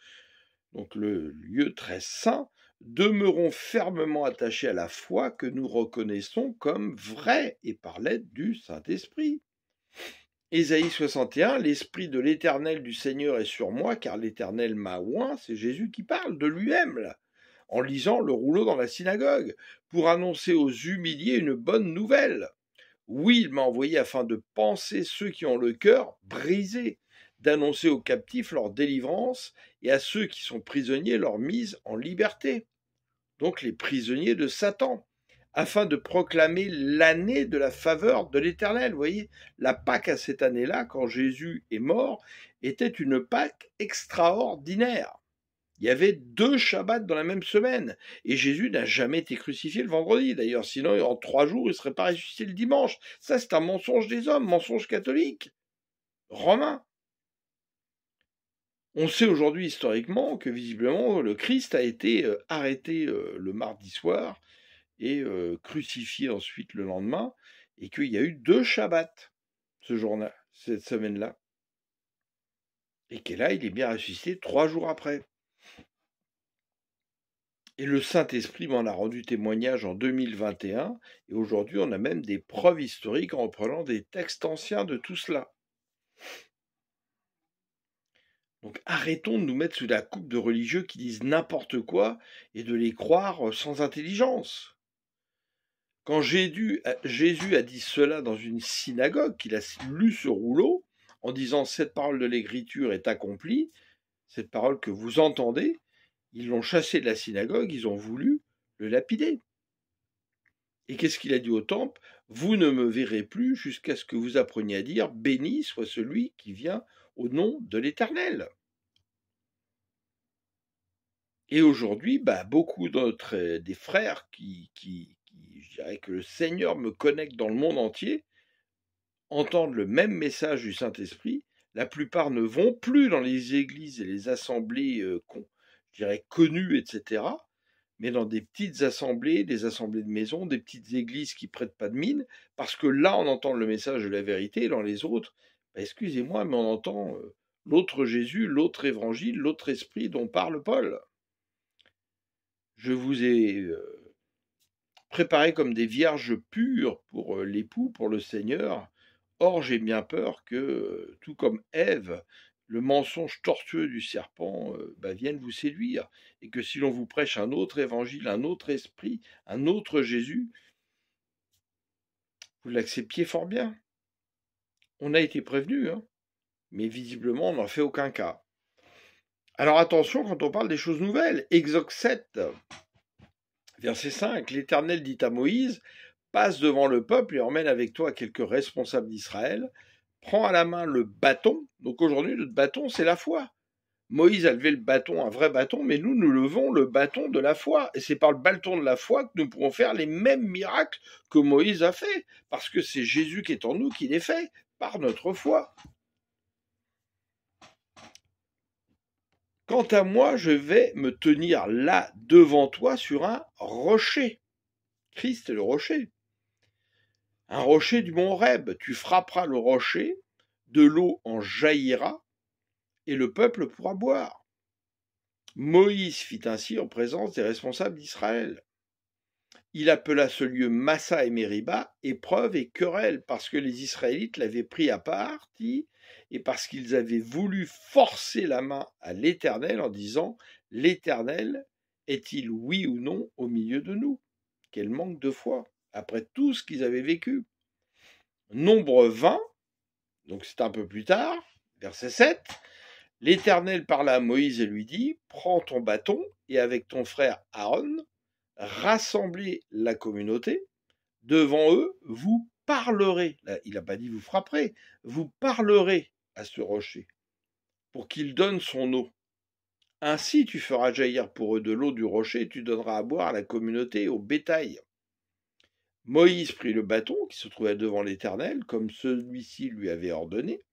donc le lieu très saint, demeurons fermement attachés à la foi que nous reconnaissons comme vraie et par l'aide du Saint-Esprit. Ésaïe 61, l'Esprit de l'Éternel du Seigneur est sur moi, car l'Éternel m'a oint, c'est Jésus qui parle de lui-même, là, en lisant le rouleau dans la synagogue, pour annoncer aux humiliés une bonne nouvelle. Oui, il m'a envoyé afin de panser ceux qui ont le cœur brisé, d'annoncer aux captifs leur délivrance et à ceux qui sont prisonniers leur mise en liberté. Donc les prisonniers de Satan, afin de proclamer l'année de la faveur de l'Éternel. Vous voyez, la Pâque à cette année-là, quand Jésus est mort, était une Pâque extraordinaire. Il y avait 2 Shabbats dans la même semaine. Et Jésus n'a jamais été crucifié le vendredi. D'ailleurs, sinon, en 3 jours, il ne serait pas ressuscité le dimanche. Ça, c'est un mensonge des hommes, mensonge catholique, romain. On sait aujourd'hui historiquement que visiblement, le Christ a été arrêté le mardi soir et crucifié ensuite le lendemain, et qu'il y a eu 2 Shabbats ce jour-là, cette semaine-là. Et que là, il est bien ressuscité 3 jours après. Et le Saint-Esprit m'en a rendu témoignage en 2021, et aujourd'hui on a même des preuves historiques en reprenant des textes anciens de tout cela. Donc arrêtons de nous mettre sous la coupe de religieux qui disent n'importe quoi et de les croire sans intelligence. Quand Jésus a dit cela dans une synagogue, qu'il a lu ce rouleau, en disant « cette parole de l'Écriture est accomplie », cette parole que vous entendez, ils l'ont chassé de la synagogue, ils ont voulu le lapider. Et qu'est-ce qu'il a dit au temple ? Vous ne me verrez plus jusqu'à ce que vous appreniez à dire « béni soit celui qui vient au nom de l'Éternel ». Et aujourd'hui, beaucoup des frères je dirais que le Seigneur me connecte dans le monde entier, entendent le même message du Saint-Esprit. La plupart ne vont plus dans les églises et les assemblées, je dirais, connues, etc., mais dans des petites assemblées, des assemblées de maison, des petites églises qui prêtent pas de mine, parce que là, on entend le message de la vérité, et dans les autres, excusez-moi, mais on entend l'autre Jésus, l'autre évangile, l'autre esprit dont parle Paul. Je vous ai préparé comme des vierges pures pour l'époux, pour le Seigneur. Or, j'ai bien peur que, tout comme Ève, le mensonge tortueux du serpent vienne vous séduire, et que si l'on vous prêche un autre évangile, un autre esprit, un autre Jésus, vous l'acceptiez fort bien. On a été prévenu, mais visiblement on n'en fait aucun cas. Alors attention quand on parle des choses nouvelles. Exode 7, verset 5, l'Éternel dit à Moïse, passe devant le peuple et emmène avec toi quelques responsables d'Israël, prends à la main le bâton. Donc aujourd'hui, le bâton, c'est la foi. Moïse a levé le bâton, un vrai bâton, mais nous levons le bâton de la foi. Et c'est par le bâton de la foi que nous pourrons faire les mêmes miracles que Moïse a fait, parce que c'est Jésus qui est en nous qui les fait, par notre foi. Quant à moi, je vais me tenir là devant toi sur un rocher. Christ est le rocher. Un rocher du mont Horeb. Tu frapperas le rocher, de l'eau en jaillira, et le peuple pourra boire. Moïse fit ainsi en présence des responsables d'Israël. Il appela ce lieu Massa et Mériba, épreuve et querelle, parce que les Israélites l'avaient pris à partie et parce qu'ils avaient voulu forcer la main à l'Éternel en disant « L'Éternel est-il oui ou non au milieu de nous ?» Quel manque de foi, après tout ce qu'ils avaient vécu. Nombre 20, donc c'est un peu plus tard, verset 7, L'Éternel parla à Moïse et lui dit, prends ton bâton et avec ton frère Aaron, rassemblez la communauté, devant eux, vous parlerez, là, il n'a pas dit vous frapperez, vous parlerez à ce rocher, pour qu'il donne son eau. Ainsi tu feras jaillir pour eux de l'eau du rocher, et tu donneras à boire à la communauté et au bétail. Moïse prit le bâton qui se trouvait devant l'Éternel, comme celui-ci lui avait ordonné.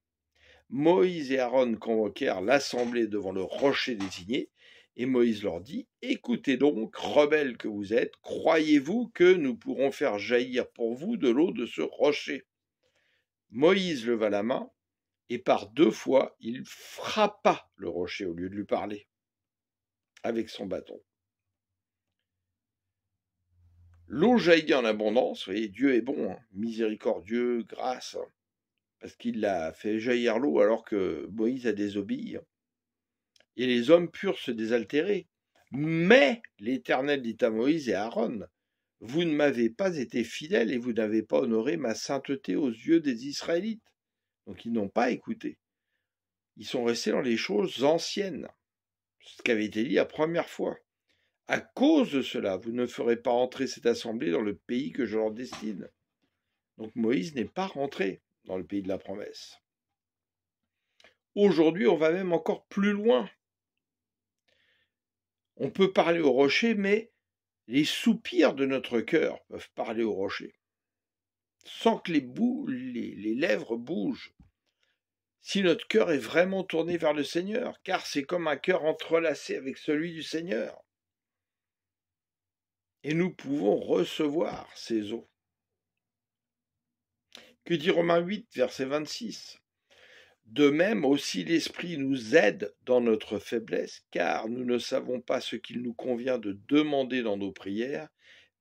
Moïse et Aaron convoquèrent l'assemblée devant le rocher désigné, et Moïse leur dit, « Écoutez donc, rebelles que vous êtes, croyez-vous que nous pourrons faire jaillir pour vous de l'eau de ce rocher ?» Moïse leva la main, et par 2 fois il frappa le rocher au lieu de lui parler, avec son bâton. L'eau jaillit en abondance, vous voyez, Dieu est bon, hein, miséricordieux, grâce, hein, parce qu'il a fait jaillir l'eau alors que Moïse a désobéi. Et les hommes purent se désaltérer. Mais l'Éternel dit à Moïse et à Aaron, « Vous ne m'avez pas été fidèles et vous n'avez pas honoré ma sainteté aux yeux des Israélites. » Donc ils n'ont pas écouté. Ils sont restés dans les choses anciennes, ce qui avait été dit la première fois. À cause de cela, vous ne ferez pas entrer cette assemblée dans le pays que je leur destine. Donc Moïse n'est pas rentré dans le pays de la promesse. Aujourd'hui, on va même encore plus loin. On peut parler au rocher, mais les soupirs de notre cœur peuvent parler au rocher, sans que les lèvres bougent. Si notre cœur est vraiment tourné vers le Seigneur, car c'est comme un cœur entrelacé avec celui du Seigneur. Et nous pouvons recevoir ces eaux. Que dit Romains 8, verset 26 ? De même aussi l'Esprit nous aide dans notre faiblesse, car nous ne savons pas ce qu'il nous convient de demander dans nos prières,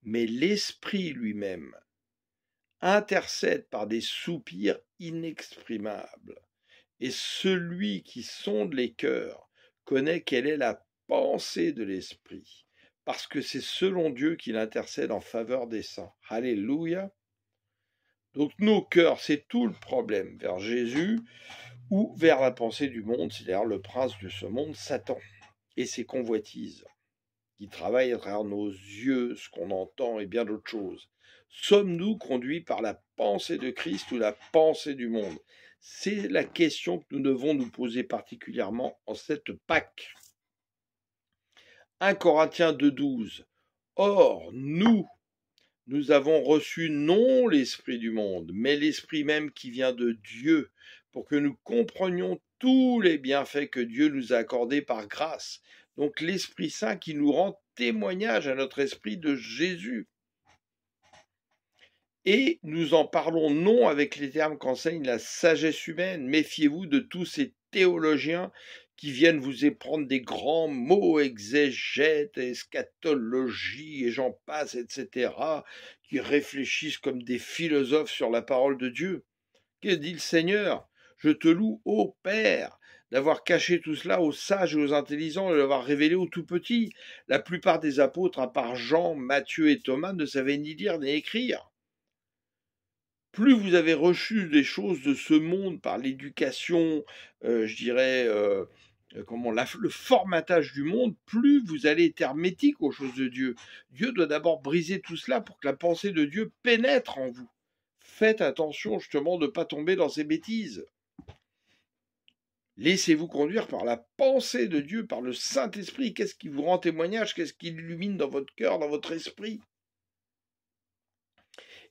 mais l'Esprit lui-même intercède par des soupirs inexprimables. Et celui qui sonde les cœurs connaît quelle est la pensée de l'Esprit, parce que c'est selon Dieu qu'il intercède en faveur des saints. Alléluia. Donc nos cœurs, c'est tout le problème vers Jésus ou vers la pensée du monde, c'est-à-dire le prince de ce monde, Satan, et ses convoitises, qui travaillent à travers nos yeux, ce qu'on entend et bien d'autres choses. Sommes-nous conduits par la pensée de Christ ou la pensée du monde ? C'est la question que nous devons nous poser particulièrement en cette Pâque. 1 Corinthiens 2,12 Or, nous avons reçu non l'esprit du monde, mais l'esprit même qui vient de Dieu, pour que nous comprenions tous les bienfaits que Dieu nous a accordés par grâce. Donc l'Esprit Saint qui nous rend témoignage à notre esprit de Jésus. Et nous en parlons non avec les termes qu'enseigne la sagesse humaine. Méfiez-vous de tous ces théologiens qui viennent vous éprendre des grands mots, exégètes, eschatologie, et j'en passe, etc., qui réfléchissent comme des philosophes sur la parole de Dieu. Que dit le Seigneur ? Je te loue, ô Père, d'avoir caché tout cela aux sages et aux intelligents et de l'avoir révélé aux tout petits. La plupart des apôtres, à part Jean, Matthieu et Thomas, ne savaient ni lire ni écrire. Plus vous avez reçu des choses de ce monde par l'éducation, le formatage du monde, plus vous allez être hermétique aux choses de Dieu. Dieu doit d'abord briser tout cela pour que la pensée de Dieu pénètre en vous. Faites attention justement de ne pas tomber dans ces bêtises. Laissez-vous conduire par la pensée de Dieu, par le Saint-Esprit. Qu'est-ce qui vous rend témoignage? Qu'est-ce qui illumine dans votre cœur, dans votre esprit?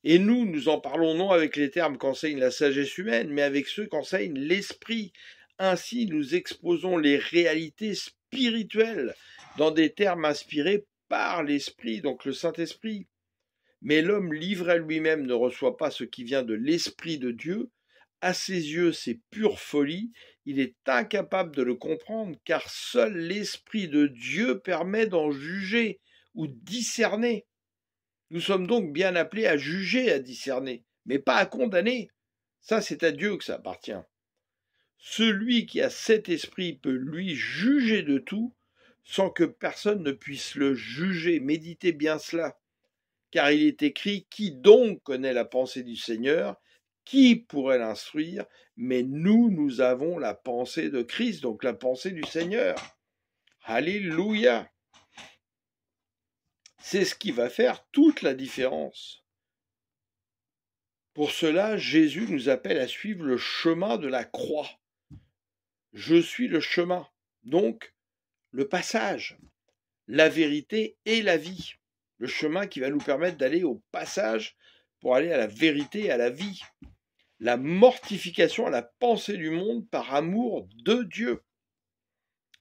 Et nous en parlons non avec les termes qu'enseigne la sagesse humaine, mais avec ceux qu'enseigne l'Esprit. Ainsi, nous exposons les réalités spirituelles dans des termes inspirés par l'Esprit, donc le Saint-Esprit. Mais l'homme livré à lui-même ne reçoit pas ce qui vient de l'Esprit de Dieu. À ses yeux, c'est pure folie. Il est incapable de le comprendre, car seul l'Esprit de Dieu permet d'en juger ou discerner. Nous sommes donc bien appelés à juger, à discerner, mais pas à condamner. Ça, c'est à Dieu que ça appartient. Celui qui a cet esprit peut, lui, juger de tout, sans que personne ne puisse le juger. Méditez bien cela. Car il est écrit, qui donc connaît la pensée du Seigneur? Qui pourrait l'instruire? Mais nous avons la pensée de Christ, donc la pensée du Seigneur. Alléluia! C'est ce qui va faire toute la différence. Pour cela, Jésus nous appelle à suivre le chemin de la croix. Je suis le chemin, donc le passage, la vérité et la vie. Le chemin qui va nous permettre d'aller au passage pour aller à la vérité et à la vie. La mortification à la pensée du monde par amour de Dieu.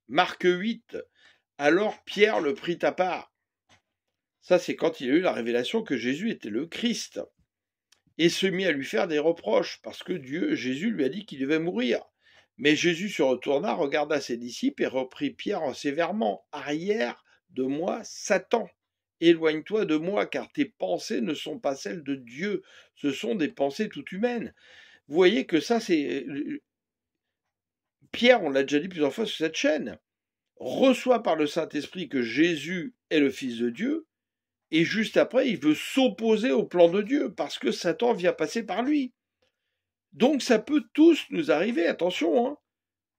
Marc 8, alors Pierre le prit à part. Ça, c'est quand il a eu la révélation que Jésus était le Christ. Et se mit à lui faire des reproches, parce que Jésus lui a dit qu'il devait mourir. Mais Jésus se retourna, regarda ses disciples et reprit Pierre sévèrement. Arrière de moi, Satan. Éloigne-toi de moi, car tes pensées ne sont pas celles de Dieu, ce sont des pensées toutes humaines. Vous voyez que ça, c'est... Pierre, on l'a déjà dit plusieurs fois sur cette chaîne, reçoit par le Saint-Esprit que Jésus est le Fils de Dieu, et juste après, il veut s'opposer au plan de Dieu, parce que Satan vient passer par lui. Donc ça peut tous nous arriver, attention, hein.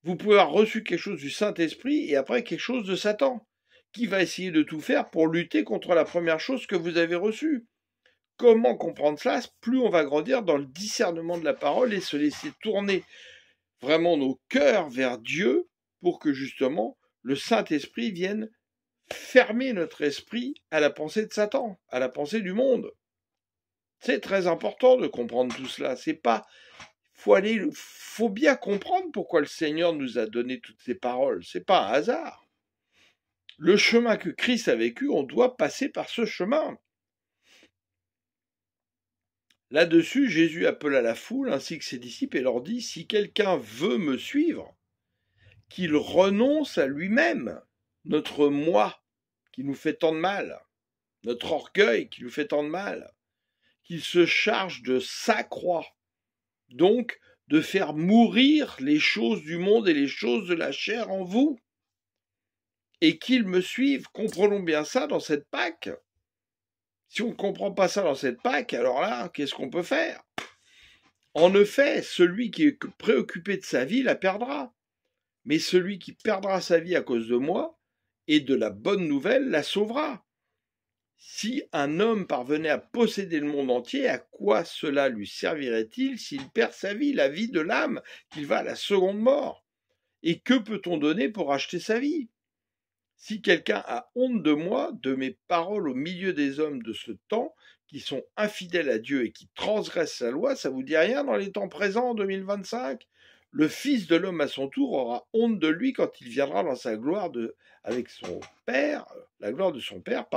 Vous pouvez avoir reçu quelque chose du Saint-Esprit, et après quelque chose de Satan, qui va essayer de tout faire pour lutter contre la première chose que vous avez reçue. Comment comprendre cela? Plus on va grandir dans le discernement de la parole et se laisser tourner vraiment nos cœurs vers Dieu pour que justement le Saint-Esprit vienne fermer notre esprit à la pensée de Satan, à la pensée du monde. C'est très important de comprendre tout cela. C'est pas, faut bien comprendre pourquoi le Seigneur nous a donné toutes ces paroles. C'est pas un hasard. Le chemin que Christ a vécu, on doit passer par ce chemin. Là-dessus, Jésus appela la foule ainsi que ses disciples et leur dit: si quelqu'un veut me suivre, qu'il renonce à lui-même, notre moi qui nous fait tant de mal, notre orgueil qui nous fait tant de mal, qu'il se charge de sa croix, donc de faire mourir les choses du monde et les choses de la chair en vous, et qu'il me suive. Comprenons bien ça dans cette Pâque. Si on ne comprend pas ça dans cette Pâque, alors là, qu'est-ce qu'on peut faire? En effet, celui qui est préoccupé de sa vie la perdra, mais celui qui perdra sa vie à cause de moi et de la bonne nouvelle la sauvera. Si un homme parvenait à posséder le monde entier, à quoi cela lui servirait-il s'il perd sa vie, la vie de l'âme, qu'il va à la seconde mort? Et que peut-on donner pour acheter sa vie? Si quelqu'un a honte de moi, de mes paroles au milieu des hommes de ce temps, qui sont infidèles à Dieu et qui transgressent sa loi, ça vous dit rien dans les temps présents en 2025? Le Fils de l'homme à son tour aura honte de lui quand il viendra dans sa gloire avec son Père, la gloire de son Père,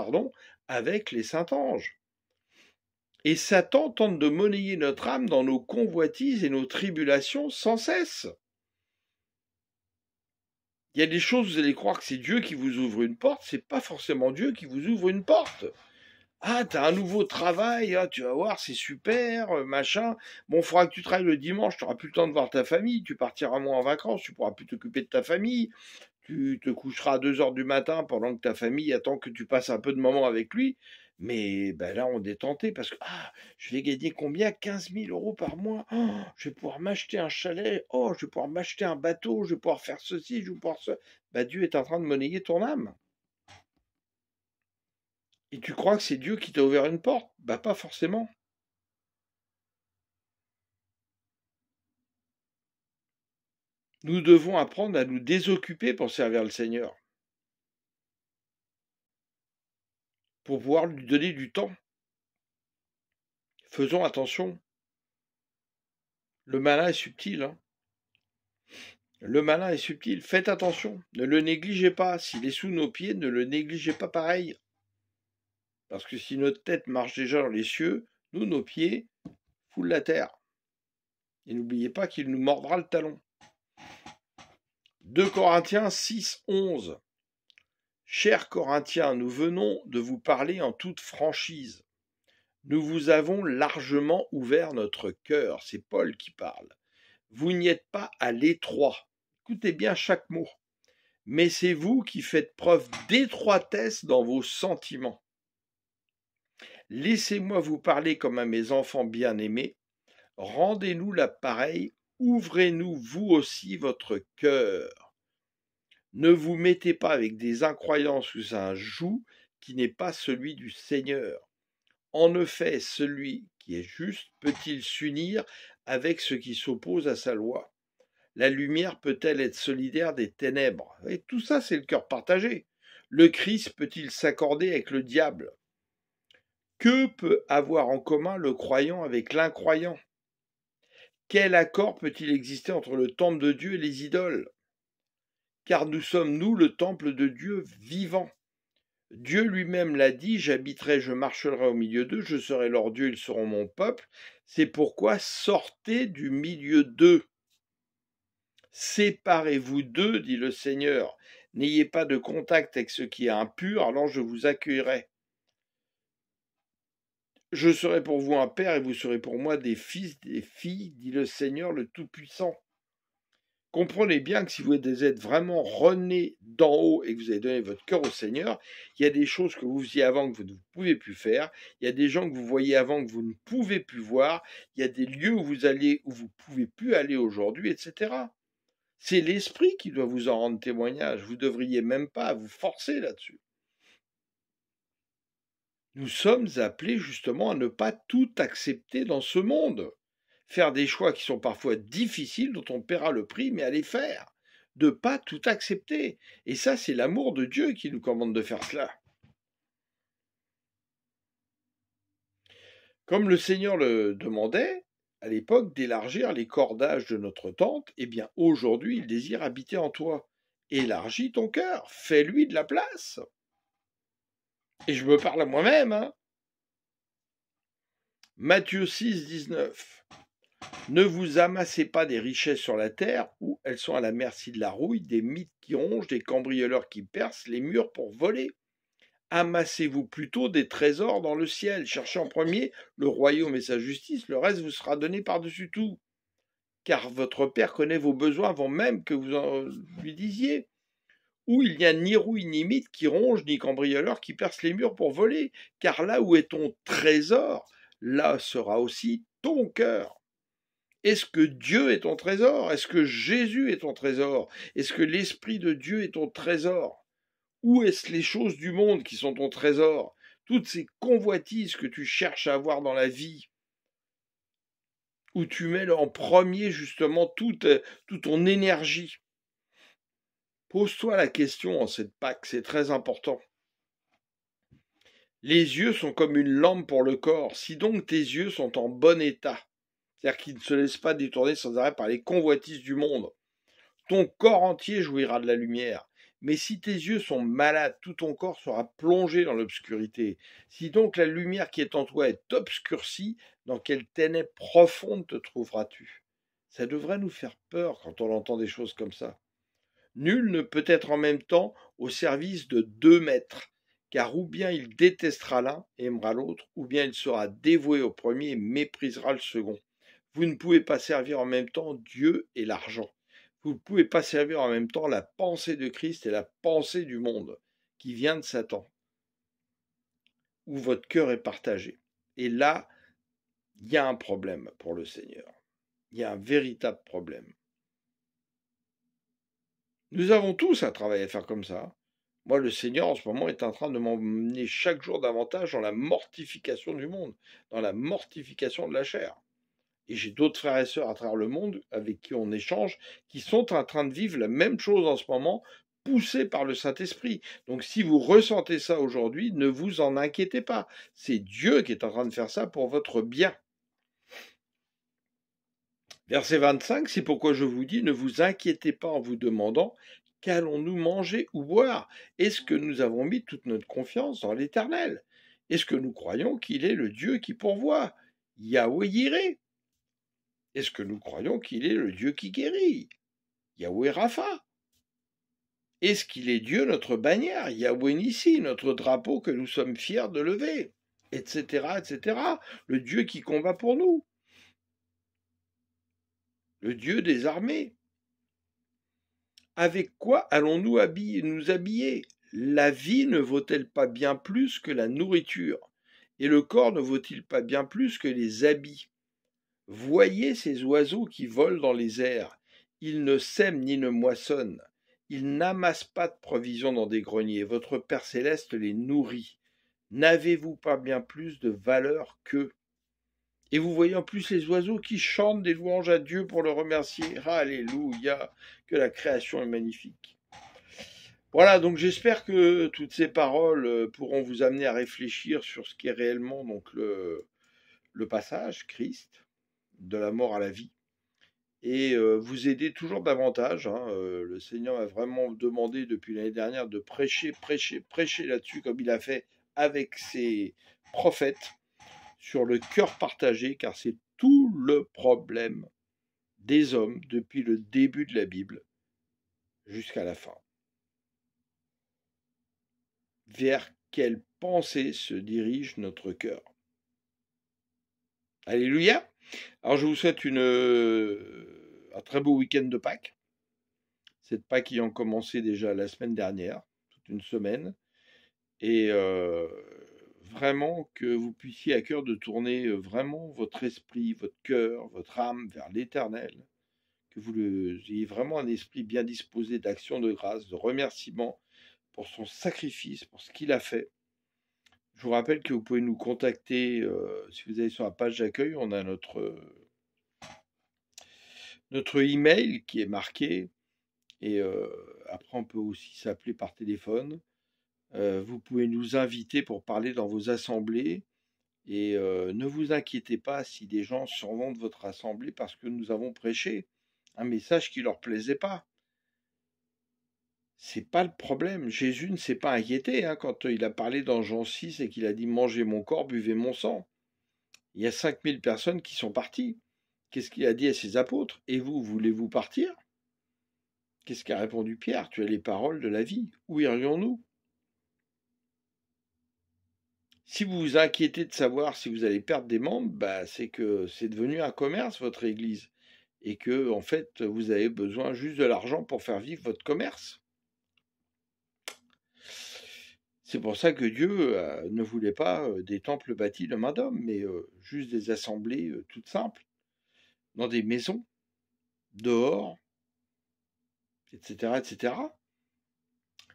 avec les saints anges. Et Satan tente de monnayer notre âme dans nos convoitises et nos tribulations sans cesse. Il y a des choses, vous allez croire que c'est Dieu qui vous ouvre une porte, c'est pas forcément Dieu qui vous ouvre une porte. Ah, t'as un nouveau travail, ah, tu vas voir, c'est super, machin. Bon, il faudra que tu travailles le dimanche, tu n'auras plus le temps de voir ta famille, tu partiras moins en vacances, tu pourras plus t'occuper de ta famille, tu te coucheras à 2h du matin pendant que ta famille attend que tu passes un peu de moments avec lui. Mais ben là, on est tenté parce que je vais gagner combien? 15 000 euros par mois. Oh, je vais pouvoir m'acheter un chalet. Oh, je vais pouvoir m'acheter un bateau. Je vais pouvoir faire ceci, je vais pouvoir ça. Ben, Dieu est en train de monnayer ton âme. Et tu crois que c'est Dieu qui t'a ouvert une porte? Ben, pas forcément. Nous devons apprendre à nous désoccuper pour servir le Seigneur. Pour pouvoir lui donner du temps. Faisons attention. Le malin est subtil. Hein. Le malin est subtil. Faites attention. Ne le négligez pas. S'il est sous nos pieds, ne le négligez pas pareil. Parce que si notre tête marche déjà dans les cieux, nous, nos pieds, foulent la terre. Et n'oubliez pas qu'il nous mordra le talon. 2 Corinthiens 6, 11. Chers Corinthiens, nous venons de vous parler en toute franchise. Nous vous avons largement ouvert notre cœur. C'est Paul qui parle. Vous n'y êtes pas à l'étroit. Écoutez bien chaque mot. Mais c'est vous qui faites preuve d'étroitesse dans vos sentiments. Laissez-moi vous parler comme à mes enfants bien-aimés. rendez-nous l'appareil, ouvrez-nous vous aussi votre cœur. Ne vous mettez pas avec des incroyants sous un joug qui n'est pas celui du Seigneur. En effet, celui qui est juste peut-il s'unir avec ce qui s'oppose à sa loi? La lumière peut-elle être solidaire des ténèbres? Et tout ça, c'est le cœur partagé. Le Christ peut-il s'accorder avec le diable? Que peut avoir en commun le croyant avec l'incroyant? Quel accord peut-il exister entre le temple de Dieu et les idoles? Car nous sommes, nous, le temple de Dieu vivant. Dieu lui-même l'a dit, j'habiterai, je marcherai au milieu d'eux, je serai leur Dieu, ils seront mon peuple. C'est pourquoi sortez du milieu d'eux. Séparez-vous d'eux, dit le Seigneur. N'ayez pas de contact avec ce qui est impur, alors je vous accueillerai. Je serai pour vous un père et vous serez pour moi des fils, des filles, dit le Seigneur le Tout-Puissant. Comprenez bien que si vous êtes vraiment renés d'en haut et que vous avez donné votre cœur au Seigneur, il y a des choses que vous faisiez avant que vous ne pouvez plus faire, il y a des gens que vous voyez avant que vous ne pouvez plus voir, il y a des lieux où vous allez où vous ne pouvez plus aller aujourd'hui, etc. C'est l'Esprit qui doit vous en rendre témoignage, vous ne devriez même pas vous forcer là-dessus. Nous sommes appelés justement à ne pas tout accepter dans ce monde. Faire des choix qui sont parfois difficiles, dont on paiera le prix, mais à les faire. De ne pas tout accepter. Et ça, c'est l'amour de Dieu qui nous commande de faire cela. Comme le Seigneur le demandait, à l'époque, d'élargir les cordages de notre tente, eh bien aujourd'hui, il désire habiter en toi. Élargis ton cœur, fais-lui de la place. Et je me parle à moi-même, hein. Matthieu 6, 19. Ne vous amassez pas des richesses sur la terre, où elles sont à la merci de la rouille, des mythes qui rongent, des cambrioleurs qui percent les murs pour voler. Amassez-vous plutôt des trésors dans le ciel. Cherchez en premier le royaume et sa justice, le reste vous sera donné par-dessus tout. Car votre Père connaît vos besoins avant même que vous en lui disiez. Où il n'y a ni rouille ni mythe qui ronge, ni cambrioleur qui perce les murs pour voler. Car là où est ton trésor, là sera aussi ton cœur. Est-ce que Dieu est ton trésor? Est-ce que Jésus est ton trésor? Est-ce que l'Esprit de Dieu est ton trésor? Ou est-ce les choses du monde qui sont ton trésor? Toutes ces convoitises que tu cherches à avoir dans la vie, où tu mets en premier justement toute ton énergie. Pose-toi la question en cette Pâque, c'est très important. Les yeux sont comme une lampe pour le corps. Si donc tes yeux sont en bon état, c'est-à-dire qu'ils ne se laissent pas détourner sans arrêt par les convoitises du monde, ton corps entier jouira de la lumière. Mais si tes yeux sont malades, tout ton corps sera plongé dans l'obscurité. Si donc la lumière qui est en toi est obscurcie, dans quelle ténèbres profondes te trouveras-tu? Ça devrait nous faire peur quand on entend des choses comme ça. Nul ne peut être en même temps au service de 2 maîtres, car ou bien il détestera l'un et aimera l'autre, ou bien il sera dévoué au premier et méprisera le second. Vous ne pouvez pas servir en même temps Dieu et l'argent. Vous ne pouvez pas servir en même temps la pensée de Christ et la pensée du monde, qui vient de Satan, où votre cœur est partagé. Et là, il y a un problème pour le Seigneur. Il y a un véritable problème. Nous avons tous un travail à faire comme ça. Moi, le Seigneur, en ce moment, est en train de m'emmener chaque jour davantage dans la mortification du monde, dans la mortification de la chair. Et j'ai d'autres frères et sœurs à travers le monde avec qui on échange, qui sont en train de vivre la même chose en ce moment, poussés par le Saint-Esprit. Donc si vous ressentez ça aujourd'hui, ne vous en inquiétez pas. C'est Dieu qui est en train de faire ça pour votre bien. Verset 25, c'est pourquoi je vous dis, ne vous inquiétez pas en vous demandant qu'allons-nous manger ou boire? Est-ce que nous avons mis toute notre confiance dans l'Éternel? Est-ce que nous croyons qu'il est le Dieu qui pourvoit? Yahweh Yireh. Est-ce que nous croyons qu'il est le Dieu qui guérit? Yahweh Rapha. Est-ce qu'il est Dieu notre bannière? Yahweh Nissi, notre drapeau que nous sommes fiers de lever, etc., etc. Le Dieu qui combat pour nous. Le Dieu des armées. Avec quoi allons-nous nous habiller? La vie ne vaut-elle pas bien plus que la nourriture? Et le corps ne vaut-il pas bien plus que les habits? Voyez ces oiseaux qui volent dans les airs. Ils ne sèment ni ne moissonnent. Ils n'amassent pas de provisions dans des greniers. Votre Père céleste les nourrit. N'avez-vous pas bien plus de valeur qu'eux? Et vous voyez en plus les oiseaux qui chantent des louanges à Dieu pour le remercier. Alléluia, que la création est magnifique. Voilà, donc j'espère que toutes ces paroles pourront vous amener à réfléchir sur ce qui est réellement donc le passage, Christ, de la mort à la vie, et vous aider toujours davantage. Le Seigneur m'a vraiment demandé depuis l'année dernière de prêcher là-dessus, comme il a fait avec ses prophètes, sur le cœur partagé, car c'est tout le problème des hommes depuis le début de la Bible jusqu'à la fin. Vers quelle pensée se dirige notre cœur? Alléluia! Alors je vous souhaite un très beau week-end de Pâques. Cette Pâques ayant commencé déjà la semaine dernière, toute une semaine. Et vraiment que vous puissiez à cœur de tourner vraiment votre esprit, votre cœur, votre âme vers l'Éternel. Que vous ayez vraiment un esprit bien disposé d'action de grâce, de remerciement pour son sacrifice, pour ce qu'il a fait. Je vous rappelle que vous pouvez nous contacter, si vous allez sur la page d'accueil, on a notre email qui est marqué, et après on peut aussi s'appeler par téléphone. Vous pouvez nous inviter pour parler dans vos assemblées, et ne vous inquiétez pas si des gens s'en vont de votre assemblée parce que nous avons prêché un message qui leur plaisait pas. C'est pas le problème. Jésus ne s'est pas inquiété quand il a parlé dans Jean 6 et qu'il a dit « Mangez mon corps, buvez mon sang ». Il y a 5000 personnes qui sont parties. Qu'est-ce qu'il a dit à ses apôtres? « Et vous, voulez-vous partir ?» Qu'est-ce qu'a répondu Pierre? « Tu as les paroles de la vie. Où irions-nous » Si vous vous inquiétez de savoir si vous allez perdre des membres, c'est que c'est devenu un commerce, votre église. Et que, en fait, vous avez besoin juste de l'argent pour faire vivre votre commerce. C'est pour ça que Dieu ne voulait pas des temples bâtis de main d'homme, mais juste des assemblées toutes simples, dans des maisons, dehors, etc., etc.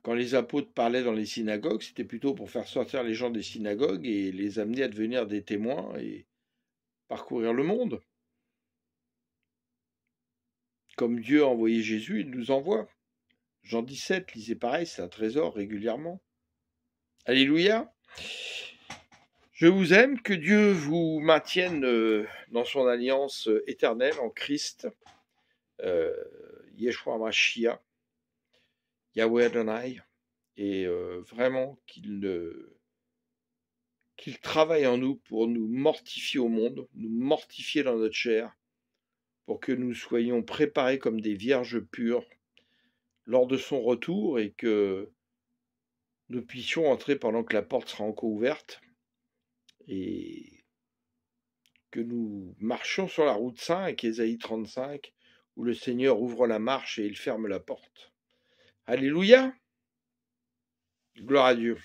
Quand les apôtres parlaient dans les synagogues, c'était plutôt pour faire sortir les gens des synagogues et les amener à devenir des témoins et parcourir le monde. Comme Dieu a envoyé Jésus, il nous envoie. Jean 17, lisez pareil, c'est un trésor régulièrement. Alléluia. Je vous aime, que Dieu vous maintienne dans son alliance éternelle en Christ, Yeshua Mashiach, Yahweh Adonai, et vraiment qu'il travaille en nous pour nous mortifier au monde, nous mortifier dans notre chair, pour que nous soyons préparés comme des vierges pures lors de son retour, et que nous puissions entrer pendant que la porte sera encore ouverte, et que nous marchions sur la route 5, Ésaïe 35, où le Seigneur ouvre la marche et il ferme la porte. Alléluia! Gloire à Dieu.